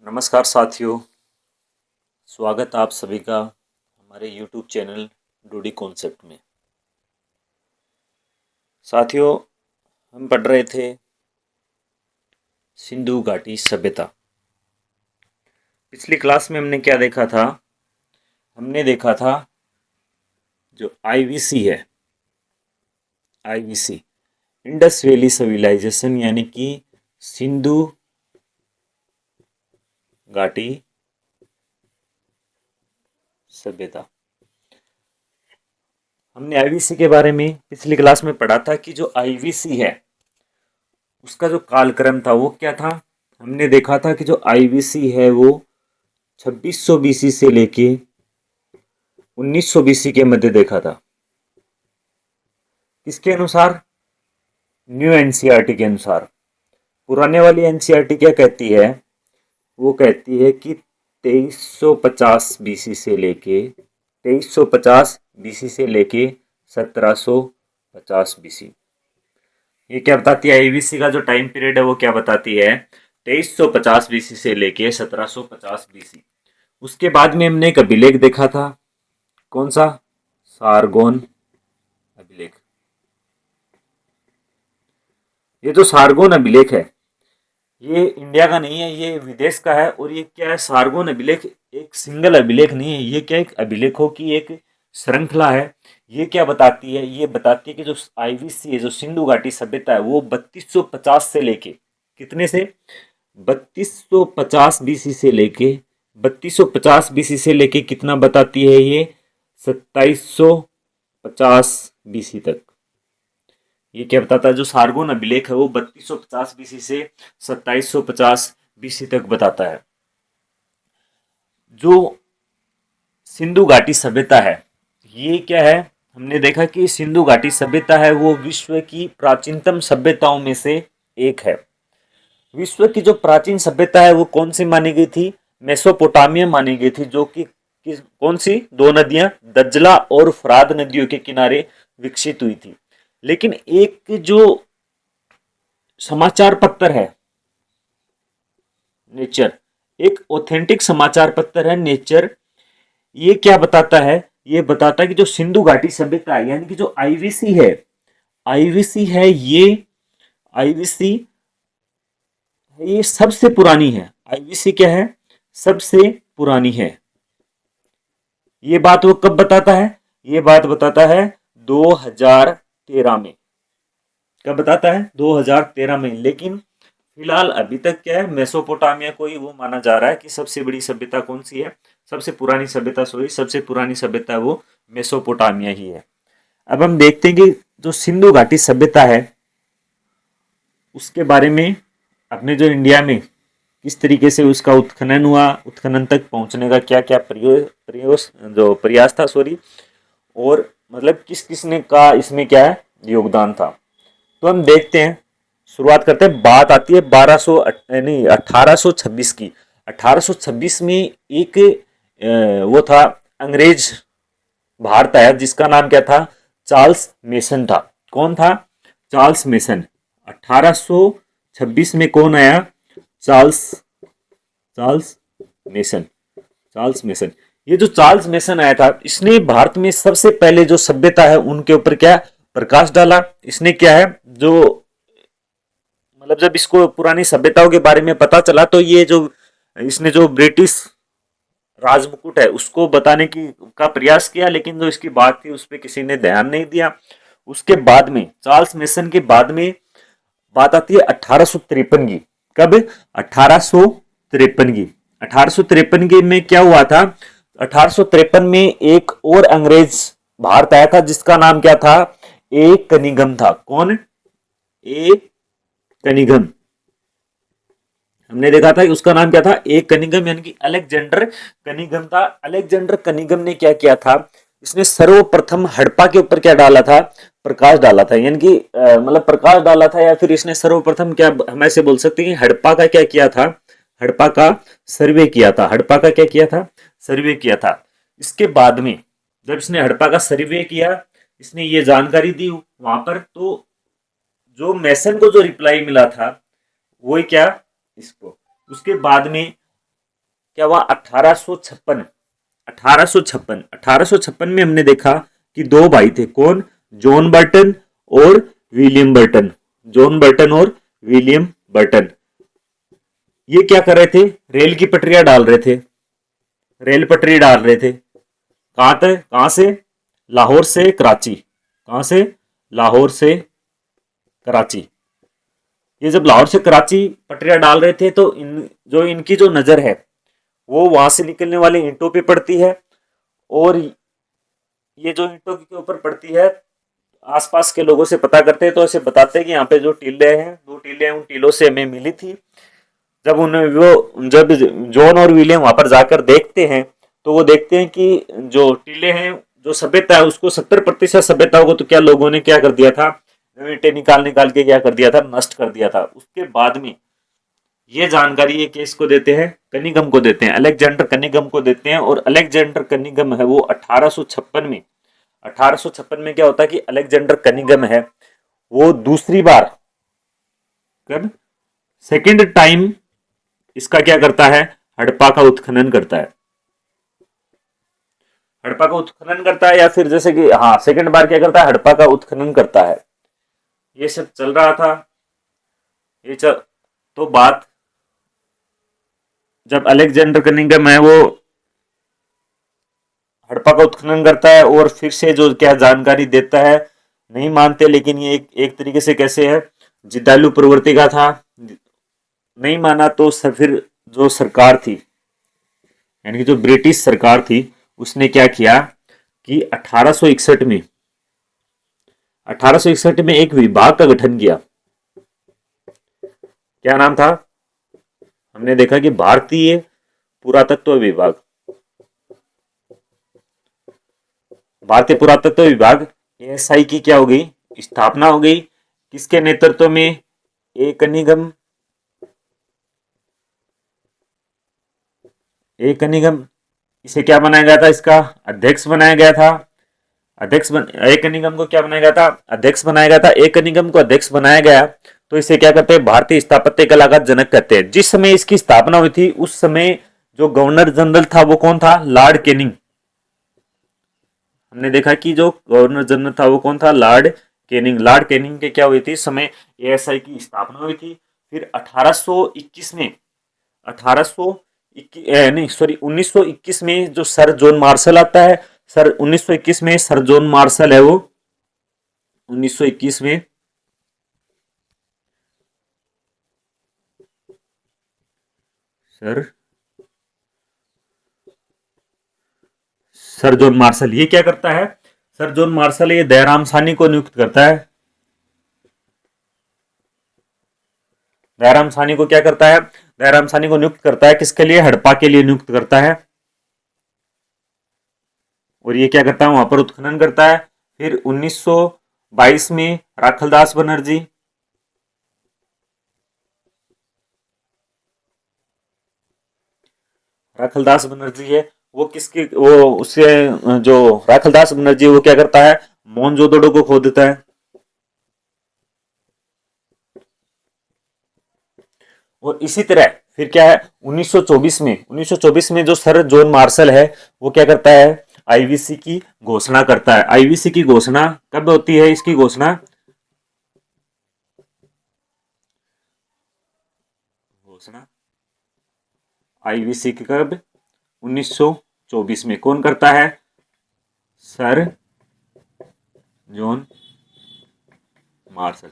नमस्कार साथियों, स्वागत आप सभी का हमारे YouTube चैनल डूडी कॉन्सेप्ट में। साथियों, हम पढ़ रहे थे सिंधु घाटी सभ्यता। पिछली क्लास में हमने क्या देखा था? हमने देखा था जो IVC है, IVC इंडस वैली सिविलाइजेशन, यानी कि सिंधु घाटी सभ्यता। हमने IVC के बारे में पिछली क्लास में पढ़ा था कि जो IVC है उसका जो कालक्रम था वो क्या था। हमने देखा था कि जो IVC है वो 2600 BC से लेके 1900 BC के मध्य देखा था। किसके अनुसार? न्यू NCERT के अनुसार। पुराने वाली NCERT क्या कहती है? वो कहती है कि 2350 BC से लेके 2350 BC से लेके 1750 BC। ये क्या बताती है? IVC का जो टाइम पीरियड है वो क्या बताती है? 2350 BC से लेके 1750 BC। उसके बाद में हमने एक अभिलेख देखा था। कौन सा? सारगोन अभिलेख। ये जो सारगोन अभिलेख है ये इंडिया का नहीं है, ये विदेश का है। और ये क्या है? सारगोन अभिलेख एक सिंगल अभिलेख नहीं है, ये क्या एक अभिलेखों की एक श्रृंखला है। ये क्या बताती है? ये बताती है कि जो IVC है, जो सिंधु घाटी सभ्यता है, वो 3250 से लेके कितने से? 3250 BC से लेके 3250 BC से लेके कितना बताती है ये? 2750 BC तक। ये क्या बताता है? जो सारगोन अभिलेख है वो 3250 BC से 2750 BC तक बताता है। जो सिंधु घाटी सभ्यता है ये क्या है? हमने देखा कि सिंधु घाटी सभ्यता है वो विश्व की प्राचीनतम सभ्यताओं में से एक है। विश्व की जो प्राचीन सभ्यता है वो कौन सी मानी गई थी? मेसोपोटामिया मानी गई थी, जो कि कौन सी? दो नदियां दज्ला और फराद नदियों के किनारे विकसित हुई थी। लेकिन एक जो समाचार पत्र है नेचर, एक ऑथेंटिक समाचार पत्र है नेचर, ये क्या बताता है? ये बताता है कि जो सिंधु घाटी सभ्यता है, यानी कि जो IVC है, IVC है IVC ये सबसे पुरानी है। IVC क्या है? सबसे पुरानी है। ये बात वो कब बताता है? ये बात बताता है 2013 में। कब बताता है? 2013 में। लेकिन फिलहाल अभी तक क्या है? मेसोपोटामिया को ही वो माना जा रहा है कि सबसे बड़ी सभ्यता कौन सी है, सबसे पुरानी सभ्यता, सबसे पुरानी सभ्यता वो मेसोपोटामिया ही है। अब हम देखते हैं कि जो सिंधु घाटी सभ्यता है उसके बारे में अपने जो इंडिया में किस तरीके से उसका उत्खनन हुआ, उत्खनन तक पहुंचने का क्या क्या प्रयास था, और मतलब किस किसने का इसमें क्या है योगदान था। तो हम देखते हैं, शुरुआत करते हैं। बात आती है 1826 की। 1826 में एक वो था अंग्रेज भारत आया जिसका नाम क्या था? चार्ल्स मेसन था। कौन था? Charles mason. 1826 में कौन आया? Charles Charles mason. Charles mason. ये जो चार्ल्स मेसन आया था इसने भारत में सबसे पहले जो सभ्यता है उनके ऊपर क्या प्रकाश डाला। इसने क्या है जो मतलब जब इसको पुरानी सभ्यताओं के बारे में पता चला तो ये जो इसने जो ब्रिटिश राजमुकुट है उसको बताने की का प्रयास किया, लेकिन जो इसकी बात थी उस पर किसी ने ध्यान नहीं दिया। उसके बाद में चार्ल्स मेसन के बाद में बात आती है 1853 की। कब? 1853 की। 1853 के में क्या हुआ था? 1853 में एक और अंग्रेज भारत आया था जिसका नाम क्या था? ए कनिंघम था। कौन? ए कनिंघम। हमने देखा था कि उसका नाम क्या था? ए कनिंघम, यानी कि अलेक्जेंडर कनिंघम था। अलेक्जेंडर कनिंघम ने क्या किया था? इसने सर्वप्रथम हड़प्पा के ऊपर क्या डाला था? प्रकाश डाला था। यानी कि मतलब प्रकाश डाला था, या फिर इसने सर्वप्रथम क्या हम ऐसे बोल सकते हैं कि हड़प्पा का क्या किया था? हड़प्पा का सर्वे किया था। हड़प्पा का क्या किया था? सर्वे किया था। इसके बाद में जब इसने हड़प्पा का सर्वे किया, इसने ये जानकारी दी वहां पर, तो जो मैसन को जो रिप्लाई मिला था वो क्या इसको, उसके बाद में क्या हुआ 1856, 1856 में हमने देखा कि दो भाई थे, कौन, जॉन बर्टन और विलियम बर्टन, जॉन बर्टन और विलियम बर्टन। ये क्या कर रहे थे, रेल की पटरियां डाल रहे थे, रेल पटरी डाल रहे थे। कहां से, लाहौर से कराची, कहां से, लाहौर से कराची। ये जब लाहौर से कराची पटरियां डाल रहे थे तो जो इनकी जो नजर है वो वहां से निकलने वाले ईंटों पे पड़ती है, और ये जो ईंटों के ऊपर पड़ती है, आसपास के लोगों से पता करते हैं तो ऐसे बताते हैं कि यहाँ पे जो टीले हैं, दो टीले हैं, उन टीलों से हमें मिली थी। जब जॉन और विलियम वहां पर जाकर देखते हैं तो वो देखते हैं कि जो टीले हैं, जो सभ्यता है उसको 70% सभ्यता को तो क्या लोगों ने क्या कर दिया था, ईंटें निकाल निकाल के क्या कर दिया था, नष्ट कर दिया था। उसके बाद में ये जानकारी ये केस को देते हैं, कनिंघम को देते हैं, अलेक्जेंडर कनिंघम को देते हैं। और अलेक्जेंडर कनिंघम है वो 1856 में, 1856 में क्या होता है कि अलेक्जेंडर कनिंघम है वो दूसरी बार, कब, सेकेंड टाइम इसका क्या करता है, हड़प्पा का उत्खनन करता है, हड़प्पा का उत्खनन करता है, या फिर जैसे कि हाँ सेकेंड बार क्या करता है, हड़प्पा का उत्खनन करता है। ये सब चल रहा था, ये चल, तो बात जब अलेक्जेंडर कनिंघम है वो हड़प्पा का उत्खनन करता है और फिर से जो क्या जानकारी देता है, नहीं मानते, लेकिन ये एक तरीके से कैसे है, जितालू प्रवृत्ति का था, नहीं माना तो फिर जो सरकार थी, यानी कि जो ब्रिटिश सरकार थी, उसने क्या किया कि 1861 में, 1861 में एक विभाग का गठन किया। क्या नाम था, हमने देखा कि भारतीय पुरातत्व विभाग, भारतीय पुरातत्व विभाग एएसआई की क्या हो गई, स्थापना हो गई। किसके नेतृत्व में, ए कनिंघम, ए कनिंघम, इसे क्या बनाया गया था, इसका अध्यक्ष बनाया गया था। ए कनिंघम को क्या बनाया गया था, अध्यक्ष बनाया गया था। ए कनिंघम को अध्यक्ष बनाया गया तो इसे क्या कहते हैं, भारतीय स्थापत्य कला का जनक कहते हैं। जिस समय इसकी स्थापना हुई थी उस समय जो गवर्नर जनरल था वो कौन था, लॉर्ड कैनिंग। हमने देखा कि जो गवर्नर जनरल था वो कौन था, लॉर्ड कैनिंग। लॉर्ड कैनिंग के क्या हुई थी, समय एएसआई की स्थापना हुई थी। फिर 1821 में, 1800 नहीं सॉरी 1921 में जो सर जॉन मार्शल आता है, सर 1921 में सर जॉन मार्शल है वो, 1921 में सर सर जॉन मार्शल ये क्या करता है, सर जॉन मार्शल ये दयाराम सानी को नियुक्त करता है। दयाराम सानी को क्या करता है, दयाराम सानी को नियुक्त करता है किसके लिए, हड़प्पा के लिए नियुक्त करता है। और ये क्या करता है, वहां पर उत्खनन करता है। फिर 1922 में राखलदास बनर्जी, राखलदास बनर्जी है वो किसकी, वो उससे जो राखलदास बनर्जी वो क्या करता है, मोहनजोदड़ो को खोदता है। और इसी तरह फिर क्या है, 1924 में, 1924 में जो सर जॉन मार्शल है वो क्या करता है, आईवीसी की घोषणा करता है। आईवीसी की घोषणा कब होती है, इसकी घोषणा, घोषणा आईवीसी की कब, 1924 में। कौन करता है, sir John Marshall.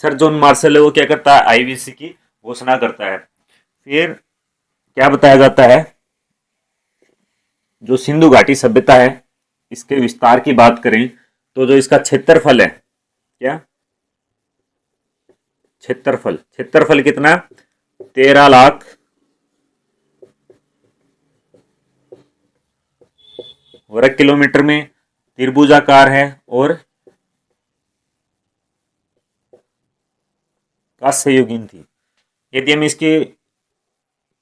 Sir John Marshall है वो क्या करता है, आईवीसी की घोषणा करता है। फिर क्या बताया जाता है, जो सिंधु घाटी सभ्यता है इसके विस्तार की बात करें तो जो इसका क्षेत्रफल है, क्या क्षेत्रफल, क्षेत्रफल कितना, 13 लाख वर्ग किलोमीटर में त्रिभुजाकार है, और कांस्ययुगीन थी। यदि हम इसके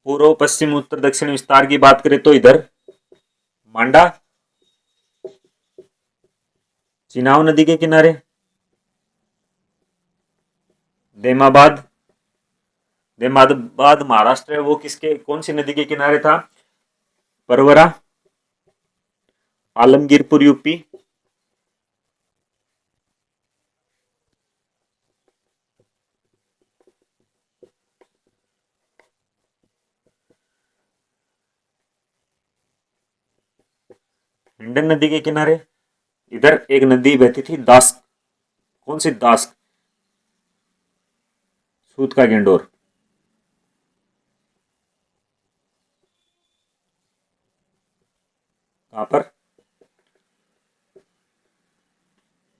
पूर्व पश्चिम उत्तर दक्षिण विस्तार की बात करें तो इधर मांडा, चिनाव नदी के किनारे, देमाबाद, देमाबाद महाराष्ट्र है वो किसके, कौन सी नदी के किनारे था, परवरा, आलमगीरपुर यूपी, हिंडन नदी के किनारे। इधर एक नदी बहती थी दास, कौन सी दास, सूत का गेंडोर। कहां पर?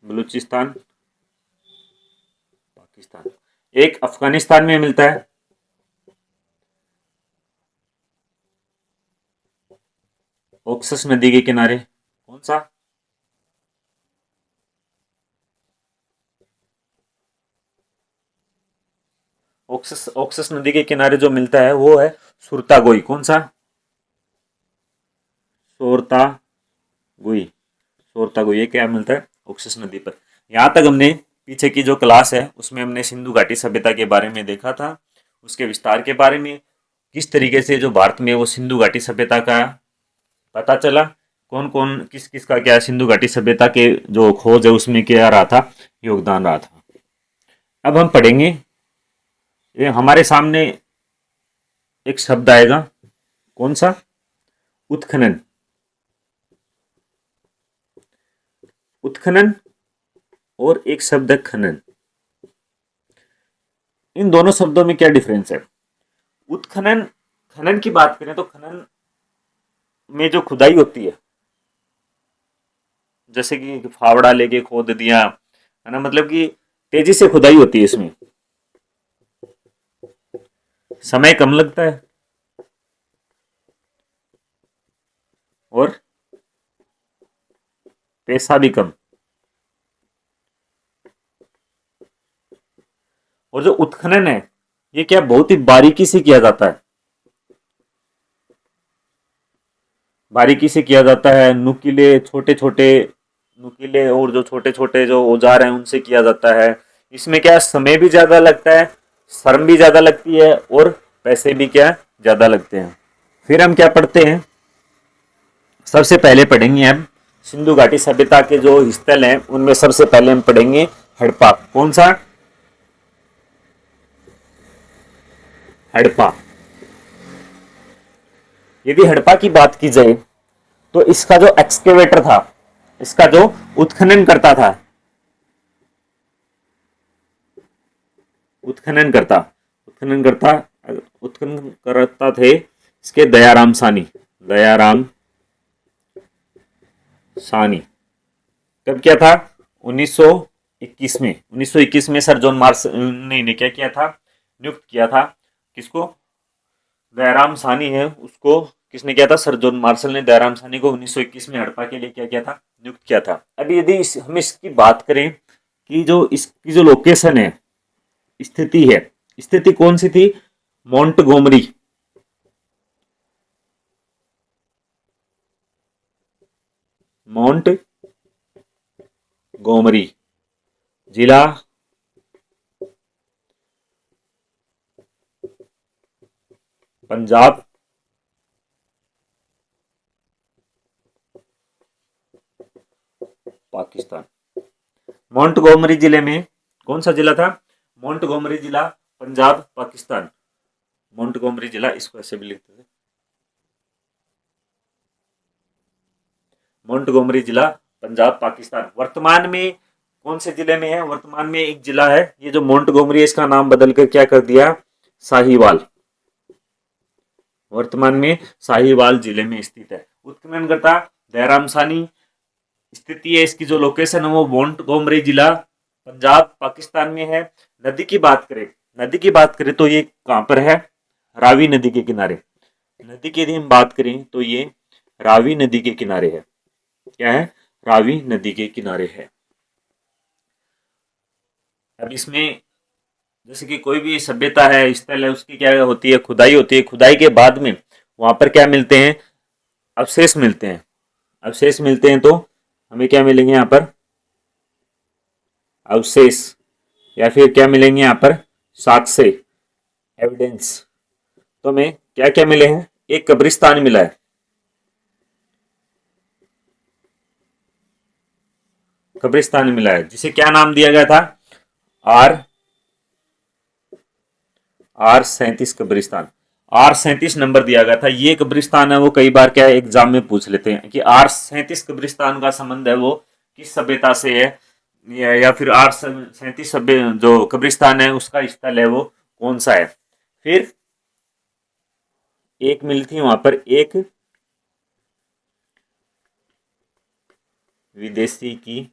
बलूचिस्तान, पाकिस्तान। एक अफगानिस्तान में मिलता है। ओक्सस नदी के किनारे, कौन सा? ओक्सस नदी के किनारे जो मिलता है वो है सुरतागोई। कौन सा? सोरतागुई। सोरतागुई, ये क्या मिलता है? ओक्सस नदी पर। यहाँ तक हमने पीछे की जो क्लास है उसमें हमने सिंधु घाटी सभ्यता के बारे में देखा था, उसके विस्तार के बारे में, किस तरीके से जो भारत में वो सिंधु घाटी सभ्यता का पता चला, कौन कौन किस किस का क्या सिंधु घाटी सभ्यता के जो खोज है उसमें क्या रहा था, योगदान रहा था। अब हम पढ़ेंगे, ये हमारे सामने एक शब्द आएगा, कौन सा? उत्खनन। उत्खनन और एक शब्द है खनन। इन दोनों शब्दों में क्या डिफरेंस है? उत्खनन, खनन की बात करें तो खनन में जो खुदाई होती है, जैसे कि फावड़ा लेके खोद दिया, है ना, मतलब कि तेजी से खुदाई होती है, इसमें समय कम लगता है और पैसा भी कम। और जो उत्खनन है ये क्या बहुत ही बारीकी से किया जाता है, बारीकी से किया जाता है, नुकीले छोटे छोटे नुकीले और जो छोटे छोटे जो औजार हैं उनसे किया जाता है। इसमें क्या समय भी ज्यादा लगता है, श्रम भी ज्यादा लगती है और पैसे भी क्या ज्यादा लगते हैं। फिर हम क्या पढ़ते हैं, सबसे पहले पढ़ेंगे हम सिंधु घाटी सभ्यता के जो स्थल हैं उनमें सबसे पहले हम पढ़ेंगे हड़प्पा। कौन सा? हड़प्पा। यदि हड़प्पा की बात की जाए तो इसका जो एक्सकेवेटर था, इसका जो उत्खनन करता था, उत्खनन करता उत्खनन करता उत्खनन करता थे इसके दयाराम सानी। दयाराम सानी। कब किया था? 1921 में। 1921 में सर जॉन मार्स ने क्या किया था? नियुक्त किया था। किसको? दयाराम सानी है उसको किसने किया था? सर जॉन मार्शल ने दयाराम सानी को 1921 में हड़प्पा के लिए क्या किया था? नियुक्त किया था। अब यदि हम इसकी बात करें कि जो इसकी जो लोकेशन है, स्थिति है, स्थिति कौन सी थी? मोंटगोमरी। माउंट गोमरी जिला पंजाब, पाकिस्तान। मोंटगोमरी जिले में, कौन सा जिला था? मोंटगोमरी जिला, पंजाब, पाकिस्तान। मोंटगोमरी जिला, इसको ऐसे भी लिखते थे, मोंटगोमरी जिला, पंजाब, पाकिस्तान। वर्तमान में कौन से जिले में है? वर्तमान में एक जिला है ये जो मोंटगोमरी है, इसका नाम बदलकर क्या कर दिया? साहिवाल। वर्तमान में साहिवाल जिले में स्थित है। उत्खननकर्ता दयाराम सानी, स्थिति है इसकी जो लोकेशन है वो मोंटगोमरी जिला, पंजाब, पाकिस्तान में है। नदी की बात करें, नदी की बात करें तो ये कहां पर है? रावी नदी के किनारे। नदी की यदि हम बात करें तो ये रावी नदी के किनारे है। क्या है? रावी नदी के किनारे है। अब इसमें जैसे कि कोई भी सभ्यता है, स्थल है, उसकी क्या होती है? खुदाई होती है। खुदाई के बाद में वहां पर क्या मिलते हैं? अवशेष मिलते हैं। अवशेष मिलते हैं तो हमें क्या मिलेंगे यहाँ पर? अवशेष, या फिर क्या मिलेंगे यहाँ पर? साक्ष्य, एविडेंस। तो हमें क्या क्या मिले हैं? एक कब्रिस्तान मिला है, कब्रिस्तान मिला है, जिसे क्या नाम दिया गया था? R37 कब्रिस्तान। R37 नंबर दिया गया था। ये कब्रिस्तान है वो कई बार क्या है एग्जाम में पूछ लेते हैं कि R37 कब्रिस्तान का संबंध है वो किस सभ्यता से है, या फिर R37 सभ्य जो कब्रिस्तान है उसका स्थल है वो कौन सा है। फिर एक मिली थी वहां पर एक विदेशी की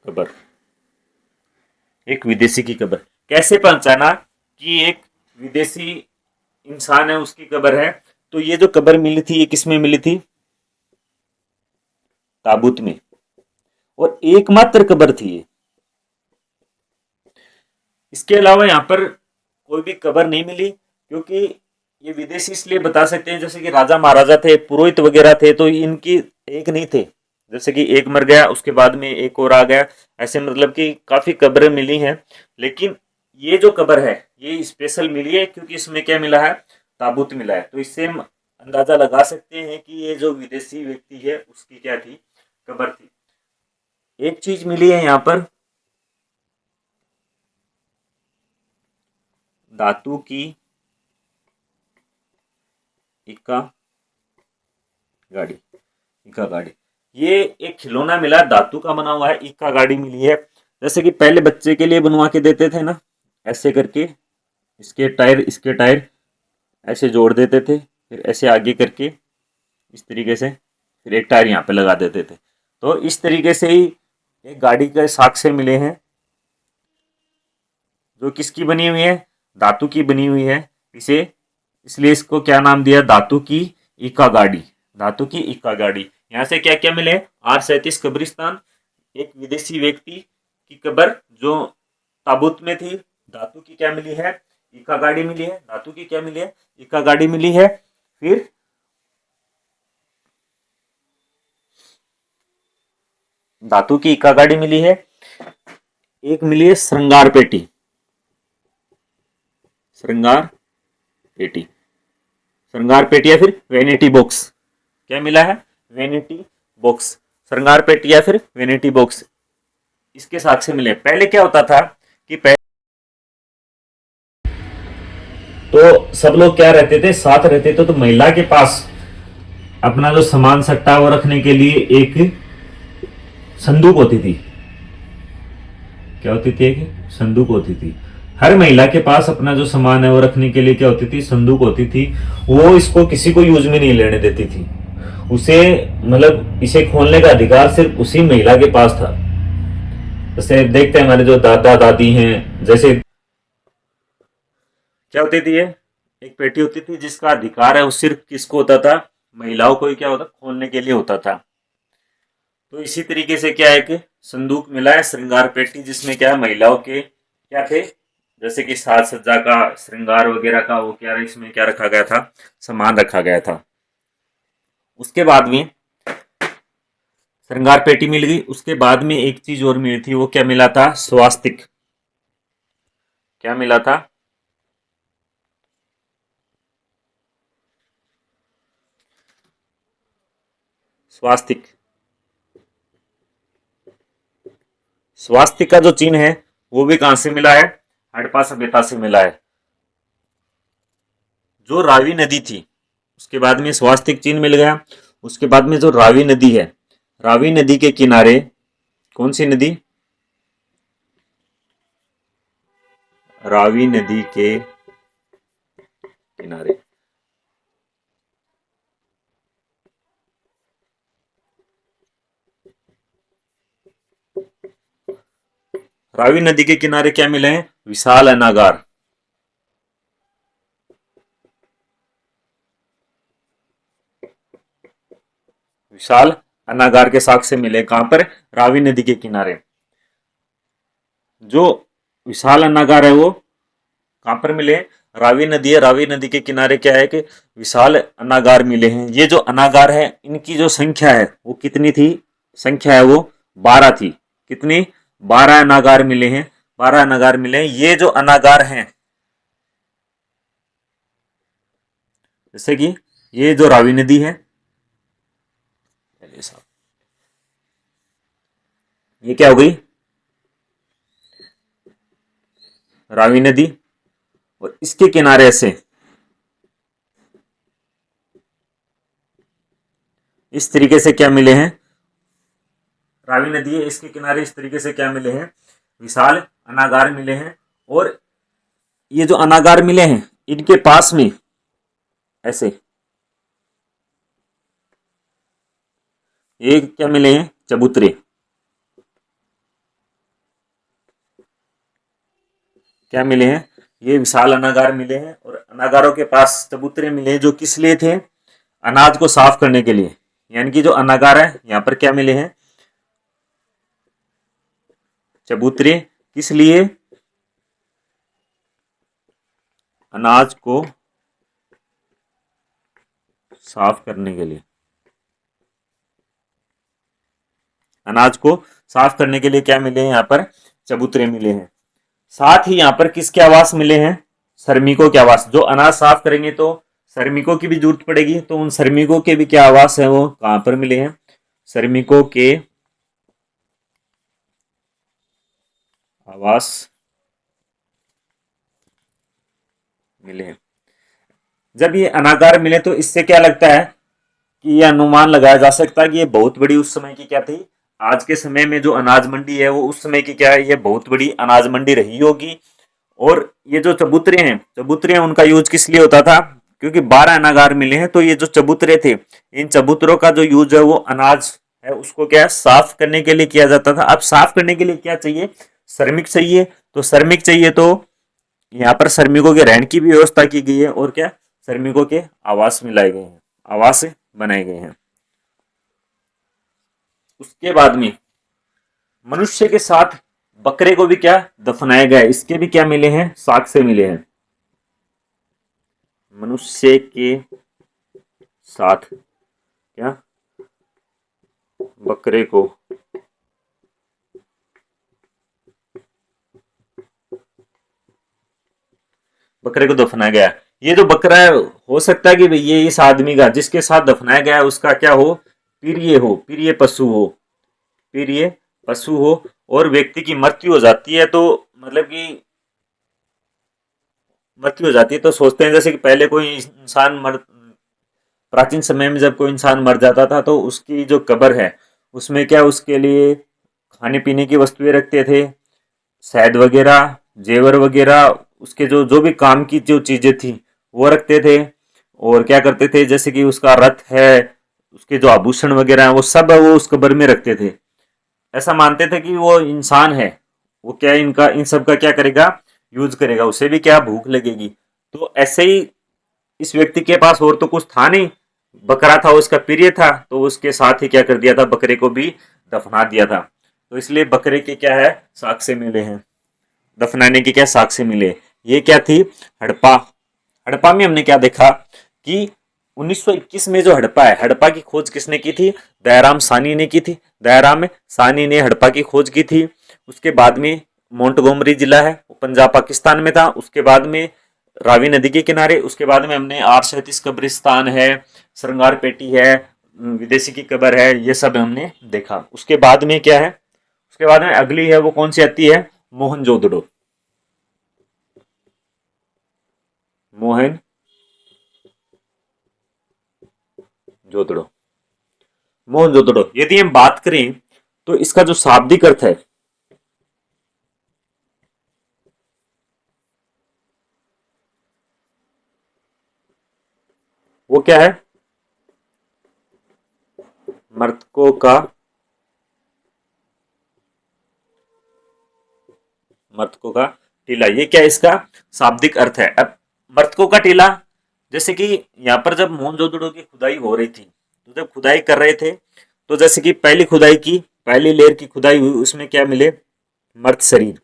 कब्र। एक विदेशी की कब्र कैसे पहचाना कि एक विदेशी इंसान है उसकी कब्र है? तो ये जो कब्र मिली थी ये किसमें मिली थी? ताबूत में, और एकमात्र कब्र थी ये। इसके अलावा यहाँ पर कोई भी कब्र नहीं मिली, क्योंकि ये विदेशी इसलिए बता सकते हैं जैसे कि राजा महाराजा थे, पुरोहित वगैरह थे, तो इनकी एक नहीं थे। जैसे कि एक मर गया उसके बाद में एक और आ गया, ऐसे मतलब कि काफी कब्रें मिली हैं। लेकिन ये जो कब्र है ये स्पेशल मिली है क्योंकि इसमें क्या मिला है? ताबूत मिला है। तो इससे हम अंदाजा लगा सकते हैं कि ये जो विदेशी व्यक्ति है उसकी क्या थी? कब्र थी। एक चीज मिली है यहाँ पर, धातु की इक्का गाड़ी। इक्का गाड़ी, ये एक खिलौना मिला, धातु का बना हुआ है, इक्का गाड़ी मिली है। जैसे कि पहले बच्चे के लिए बनवा के देते थे ना, ऐसे करके इसके टायर ऐसे जोड़ देते थे, फिर ऐसे आगे करके इस तरीके से, फिर एक टायर यहाँ पे लगा देते थे। तो इस तरीके से ही एक गाड़ी के साक्ष्य मिले हैं, जो किसकी बनी हुई है? धातु की बनी हुई है। इसे इसलिए इसको क्या नाम दिया? धातु की इक्का गाड़ी। धातु की इक्का गाड़ी। यहाँ से क्या क्या मिले? R37 कब्रिस्तान, एक विदेशी व्यक्ति की कब्र जो ताबूत में थी, धातु की क्या मिली है? इक्का गाड़ी मिली है। धातु की क्या मिली है? इक्का गाड़ी मिली है। फिर धातु की इक्का गाड़ी मिली है। एक मिली है श्रृंगार पेटी। श्रृंगार पेटी, श्रृंगार पेटी या फिर वेनिटी बॉक्स। क्या मिला है? Vanity box. श्रृंगार पेटी या फिर वेनिटी बॉक्स, इसके साक्ष्य मिले। पहले क्या होता था कि तो सब लोग क्या रहते थे? साथ रहते थे। तो महिला के पास अपना जो सामान सट्टा वो रखने के लिए एक संदूक होती थी। क्या होती थी? एक संदूक होती थी। हर महिला के पास अपना जो सामान है वो रखने के लिए क्या होती थी? संदूक होती थी। वो इसको किसी को यूज में नहीं लेने देती थी। उसे मतलब इसे खोलने का अधिकार सिर्फ उसी महिला के पास था। जैसे देखते हैं हमारे जो दादा दादी हैं, जैसे क्या होती थी? ये एक पेटी होती थी जिसका अधिकार है वो सिर्फ किसको होता था? महिलाओं को ही क्या होता? खोलने के लिए होता था। तो इसी तरीके से क्या है कि संदूक मिला है, श्रृंगार पेटी, जिसमें क्या है महिलाओं के क्या थे? जैसे कि साज सज्जा का, श्रृंगार वगैरह का वो क्या इसमें क्या रखा गया था? सामान रखा गया था। उसके बाद में श्रृंगार पेटी मिल गई। उसके बाद में एक चीज और मिली थी, वो क्या मिला था? स्वास्तिक। क्या मिला था? स्वास्तिक। स्वास्तिक का जो चिन्ह है वो भी कहां से मिला है? हड़प्पा सभ्यता से मिला है। जो रावी नदी थी उसके बाद में स्वास्तिक चिन्ह मिल गया। उसके बाद में जो रावी नदी है, रावी नदी के किनारे, कौन सी नदी? रावी नदी के किनारे, रावी नदी के किनारे क्या मिले हैं? विशाल अनागार। विशाल अनागार के साक्ष्य मिले। कहां पर? रावी नदी के किनारे। जो विशाल अनागार है वो कहां पर मिले? रावी नदी है। रावी नदी के किनारे क्या है कि विशाल अनागार मिले हैं। ये जो अनागार है इनकी जो संख्या है वो कितनी थी? संख्या है वो 12 थी। कितनी? 12 अनागार मिले हैं। 12 अनागार मिले हैं। ये जो अनागार हैं, जैसे कि ये जो रावी नदी है, ये क्या हो गई, रावी नदी। और इसके किनारे से इस तरीके से क्या मिले हैं, रावी नदी है, इसके किनारे इस तरीके से क्या मिले हैं, विशाल अनागार मिले हैं। और ये जो अनागार मिले हैं इनके पास में ऐसे ये क्या मिले हैं, चबूतरे। क्या मिले हैं, ये विशाल अनागार मिले हैं और अनागारों के पास चबूतरे मिले हैं, जो किस लिए थे, अनाज को साफ करने के लिए। यानी कि जो अनागार है यहाँ पर क्या मिले हैं, चबूतरे, किस लिए, अनाज को साफ करने के लिए। अनाज को साफ करने के लिए क्या मिले हैं, यहाँ पर चबूतरे मिले हैं। साथ ही यहाँ पर किसके आवास मिले हैं, श्रमिकों के आवास। जो अनाज साफ करेंगे तो श्रमिकों की भी जरूरत पड़ेगी, तो उन श्रमिकों के भी क्या आवास है, वो कहां पर मिले हैं, श्रमिकों के आवास मिले हैं। जब ये अनागार मिले तो इससे क्या लगता है कि ये अनुमान लगाया जा सकता है कि ये बहुत बड़ी उस समय की क्या थी, आज के समय में जो अनाज मंडी है वो उस समय की क्या है, ये बहुत बड़ी अनाज मंडी रही होगी। और ये जो चबूतरे हैं, चबूतरे हैं उनका यूज किस लिए होता था, क्योंकि 12 अनागार मिले हैं, तो ये जो चबूतरे थे, इन चबूतरों का जो यूज है वो अनाज है उसको क्या है, साफ करने के लिए किया जाता था। अब साफ करने के लिए क्या चाहिए, श्रमिक चाहिए। तो श्रमिक चाहिए तो यहाँ पर श्रमिकों के रहने की भी व्यवस्था की गई है, और क्या, श्रमिकों के आवास मिलाए गए हैं, आवास बनाए गए हैं। उसके बाद में मनुष्य के साथ बकरे को भी क्या दफनाया गया है, इसके भी क्या मिले हैं, साक्ष्य मिले हैं। मनुष्य के साथ क्या, बकरे को दफनाया गया। ये जो बकरा है हो सकता है कि भाई ये इस आदमी का जिसके साथ दफनाया गया है उसका क्या हो, प्रिय हो, प्रिय पशु हो, प्रिय पशु हो। और व्यक्ति की मृत्यु हो जाती है तो मतलब कि मृत्यु हो जाती है तो सोचते हैं जैसे कि पहले कोई इंसान मर, प्राचीन समय में जब कोई इंसान मर जाता था तो उसकी जो कब्र है उसमें क्या उसके लिए खाने पीने की वस्तुएं रखते थे, शहद वगैरह, जेवर वगैरह, उसके जो जो भी काम की जो चीजें थी वो रखते थे। और क्या करते थे, जैसे कि उसका रथ है, उसके जो आभूषण वगैरह है वो सब वो उस कब्र में रखते थे। ऐसा मानते थे कि वो इंसान है, वो क्या इनका इन सब का क्या करेगा, यूज करेगा, उसे भी क्या भूख लगेगी। तो ऐसे ही इस व्यक्ति के पास और तो कुछ था नहीं, बकरा था, उसका प्रिय था, तो उसके साथ ही क्या कर दिया था, बकरे को भी दफना दिया था। तो इसलिए बकरे के क्या है, साक्ष्य मिले हैं, दफनाने के क्या साक्ष्य मिले। ये क्या थी, हड़प्पा। हड़प्पा में हमने क्या देखा कि 1921 में जो हड़प्पा है, हड़प्पा की खोज किसने की थी, दयाराम सानी ने की थी। दयाराम सानी ने हड़प्पा की खोज की थी। उसके बाद में मोंटगोमरी जिला है, वो पंजाब पाकिस्तान में था। उसके बाद में रावी नदी के किनारे, उसके बाद में हमने 837 कब्रिस्तान है, श्रृंगार पेटी है, विदेशी की कब्र है, ये सब हमने देखा। उसके बाद में क्या है, उसके बाद में अगली है वो कौन सी आती है, मोहनजोदड़ो। मोहन जोदड़ो, मोहनजोदड़ो यदि हम बात करें तो इसका जो शाब्दिक अर्थ है, वो क्या है, मृतकों का, मृतकों का टीला, ये क्या इसका शाब्दिक अर्थ है। अब मृतकों का टीला, जैसे कि यहाँ पर जब मोहनजोदड़ो की खुदाई हो रही थी, तो जब खुदाई कर रहे थे तो जैसे कि पहली खुदाई की, पहली लेयर की खुदाई हुई, उसमें क्या मिले, मृत शरीर,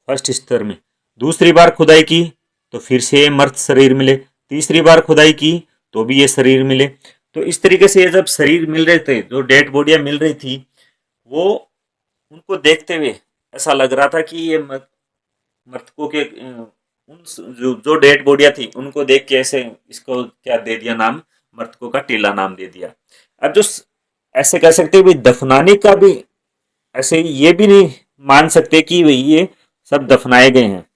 फर्स्ट स्तर में। दूसरी बार खुदाई की तो फिर से मृत शरीर मिले। तीसरी बार खुदाई की तो भी ये शरीर मिले। तो इस तरीके से ये जब शरीर मिल रहे थे, जो डेड बॉडियां मिल रही थी, वो उनको देखते हुए ऐसा लग रहा था कि ये मृतकों के उन जो डेड बॉडियां थी उनको देख के ऐसे इसको क्या दे दिया नाम, मृतकों का टीला नाम दे दिया। अब जो ऐसे कह सकते हैं दफनाने का भी, ऐसे ये भी नहीं मान सकते कि ये सब दफनाए गए हैं,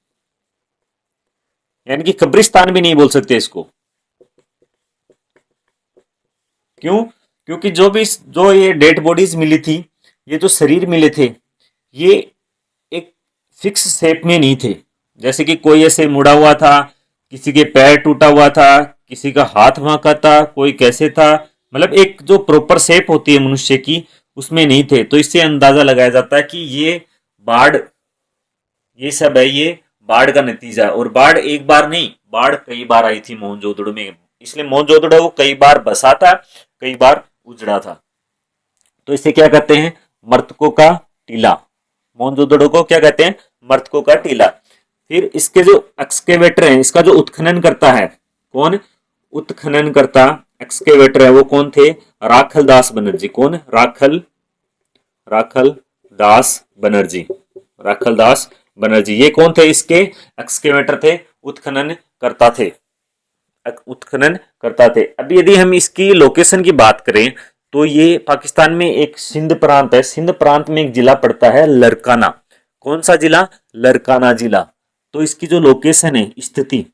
यानी कि कब्रिस्तान भी नहीं बोल सकते इसको। क्यों? क्योंकि जो ये डेड बॉडीज मिली थी, ये जो शरीर मिले थे, ये एक फिक्स शेप में नहीं थे। जैसे कि कोई ऐसे मुड़ा हुआ था, किसी के पैर टूटा हुआ था, किसी का हाथ वहां का था, कोई कैसे था, मतलब एक जो प्रॉपर शेप होती है मनुष्य की, उसमें नहीं थे। तो इससे अंदाजा लगाया जाता है कि ये बाढ़, ये सब है, ये बाढ़ का नतीजा है। और बाढ़ एक बार नहीं, बाढ़ कई बार आई थी मोहनजोदड़ो में, इसलिए मोहनजोदड़ो कई बार बसा था, कई बार उजड़ा था। तो इसे क्या कहते हैं? मृतकों का टीला। मोहनजोदड़ो को क्या कहते हैं? मृतकों का टीला। फिर इसके जो एक्सकेवेटर है, इसका जो उत्खनन करता है, कौन उत्खनन करता एक्सकेवेटर है, वो कौन थे? राखल दास बनर्जी। कौन? राखल दास बनर्जी। राखल दास बनर्जी, ये कौन थे? इसके एक्सकेवेटर थे, उत्खनन करता थे, उत्खनन करता थे। अब यदि हम इसकी लोकेशन की बात करें, तो ये पाकिस्तान में एक सिंध प्रांत है, सिंध प्रांत में एक जिला पड़ता है लरकाना। कौन सा जिला? लरकाना जिला। तो इसकी जो लोकेशन है, स्थिति,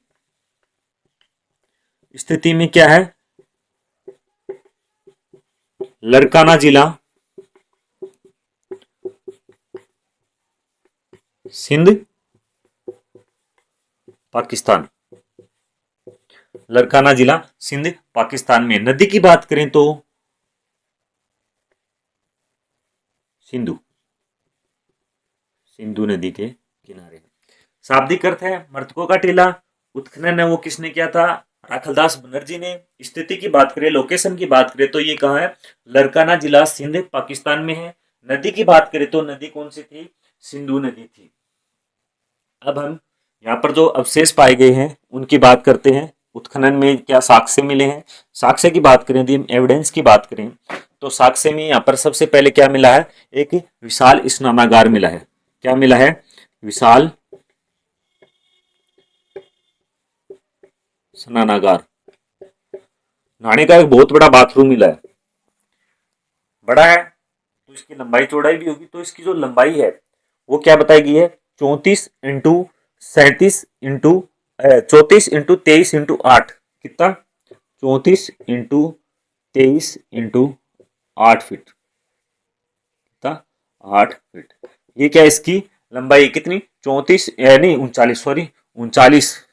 स्थिति में क्या है? लरकाना जिला, सिंध, पाकिस्तान। लरकाना जिला, सिंध, पाकिस्तान में। नदी की बात करें तो सिंधु, सिंधु नदी के किनारे। शाब्दिक अर्थ है मृतकों का टीला। उत्खनन है वो किसने किया था? राखलदास बनर्जी ने। स्थिति की बात करें, लोकेशन की बात करें, तो ये कहाँ है? लरकाना जिला, सिंध, पाकिस्तान में है। नदी की बात करें तो नदी कौन सी थी? सिंधु नदी थी। अब हम यहाँ पर जो अवशेष पाए गए हैं उनकी बात करते हैं। उत्खनन में क्या साक्ष्य मिले हैं? साक्ष्य की बात करें, यदि हम एविडेंस की बात करें, तो साक्ष्य में यहाँ पर सबसे पहले क्या मिला है? एक विशाल स्नानागार मिला है। क्या मिला है? विशाल स्नानागार। नहाने का एक बहुत बड़ा बाथरूम मिला है। बड़ा है तो इसकी लंबाई चौड़ाई भी होगी, तो इसकी जो लंबाई है वो क्या बताई गई है? 34x37x 34x23x8। कितना? 34x23x8 feet. कितना? 8 फीट। ये क्या इसकी लंबाई कितनी? 34 नहीं 39, सॉरी 39,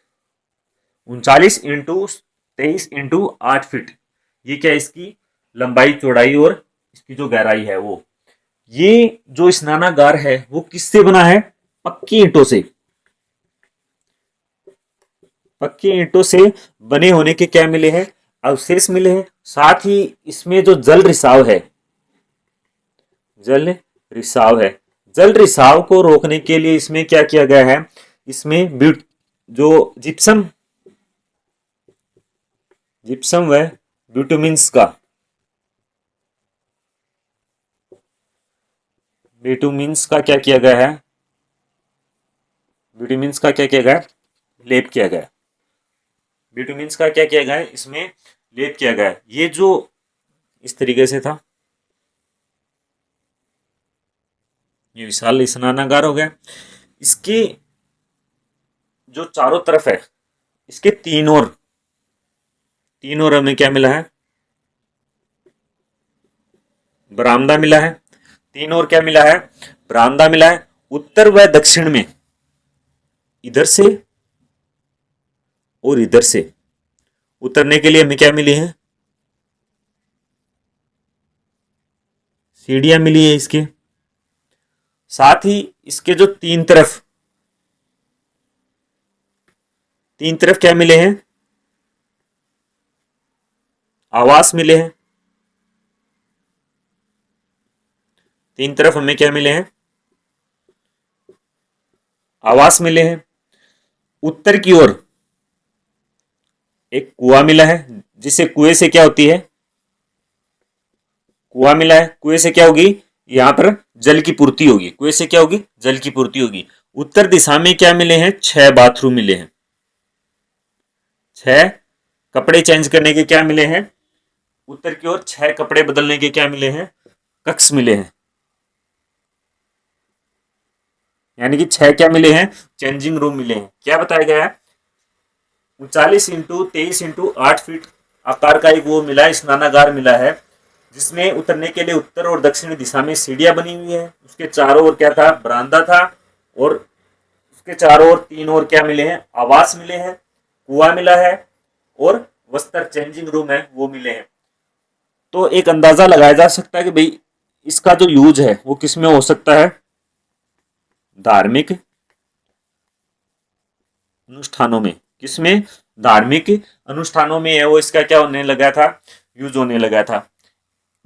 39x23x8 फीट। ये क्या इसकी लंबाई चौड़ाई और इसकी जो गहराई है वो। ये जो स्नानागार है वो किससे बना है? पक्की ईंटों से। पक्की ईंटों से बने होने के क्या मिले हैं? अवशेष मिले हैं। साथ ही इसमें जो जल रिसाव है, जल रिसाव है, जल रिसाव को रोकने के लिए इसमें क्या किया गया है? इसमें जो जिप्सम, जिप्सम व ब्यूटुमिन्स का, बिटुमिन्स का क्या किया गया है? बिटुमिन्स का क्या किया गया? लेप किया गया। बिटुमिन्स का क्या किया गया है? इसमें लेप किया गया है। ये जो इस तरीके से था, ये विशाल स्नानागार हो गया। इसके जो चारों तरफ है, इसके तीन और हमें क्या मिला है? बरामदा मिला है। तीन और क्या मिला है? बरामदा मिला है। उत्तर व दक्षिण में, इधर से और इधर से उतरने के लिए हमें क्या मिली है? सीढ़ियां मिली है इसके। साथ ही इसके जो तीन तरफ क्या मिले हैं? आवास मिले हैं। तीन तरफ हमें क्या मिले हैं? आवास मिले हैं। उत्तर की ओर एक कुआं मिला है, जिससे कुएं से क्या होती है? कुआं मिला है, कुएं से क्या होगी? यहां पर जल की पूर्ति होगी। कुएं से क्या होगी? जल की पूर्ति होगी। उत्तर दिशा में क्या मिले हैं? 6 बाथरूम मिले हैं। 6 कपड़े चेंज करने के क्या मिले हैं? उत्तर की ओर 6 कपड़े बदलने के क्या मिले हैं, कक्ष मिले हैं। यानी कि 6 क्या मिले हैं, चेंजिंग रूम मिले हैं। क्या बताया गया है, 39 × 23 × 8 फीट आकार का एक वो मिला है, स्नानागार मिला है, जिसमें उतरने के लिए उत्तर और दक्षिणी दिशा में सीढ़ियां बनी हुई है। उसके चारों ओर क्या था, बरामदा था, और उसके चारों ओर 3 और क्या मिले हैं, आवास मिले हैं, कुआं मिला है, और वस्त्र चेंजिंग रूम है वो मिले हैं। तो एक अंदाजा लगाया जा सकता है कि भाई इसका जो यूज है वो किस में हो सकता है, धार्मिक अनुष्ठानों में। किसमें, धार्मिक अनुष्ठानों में है वो इसका क्या होने लगा था, यूज होने लगा था।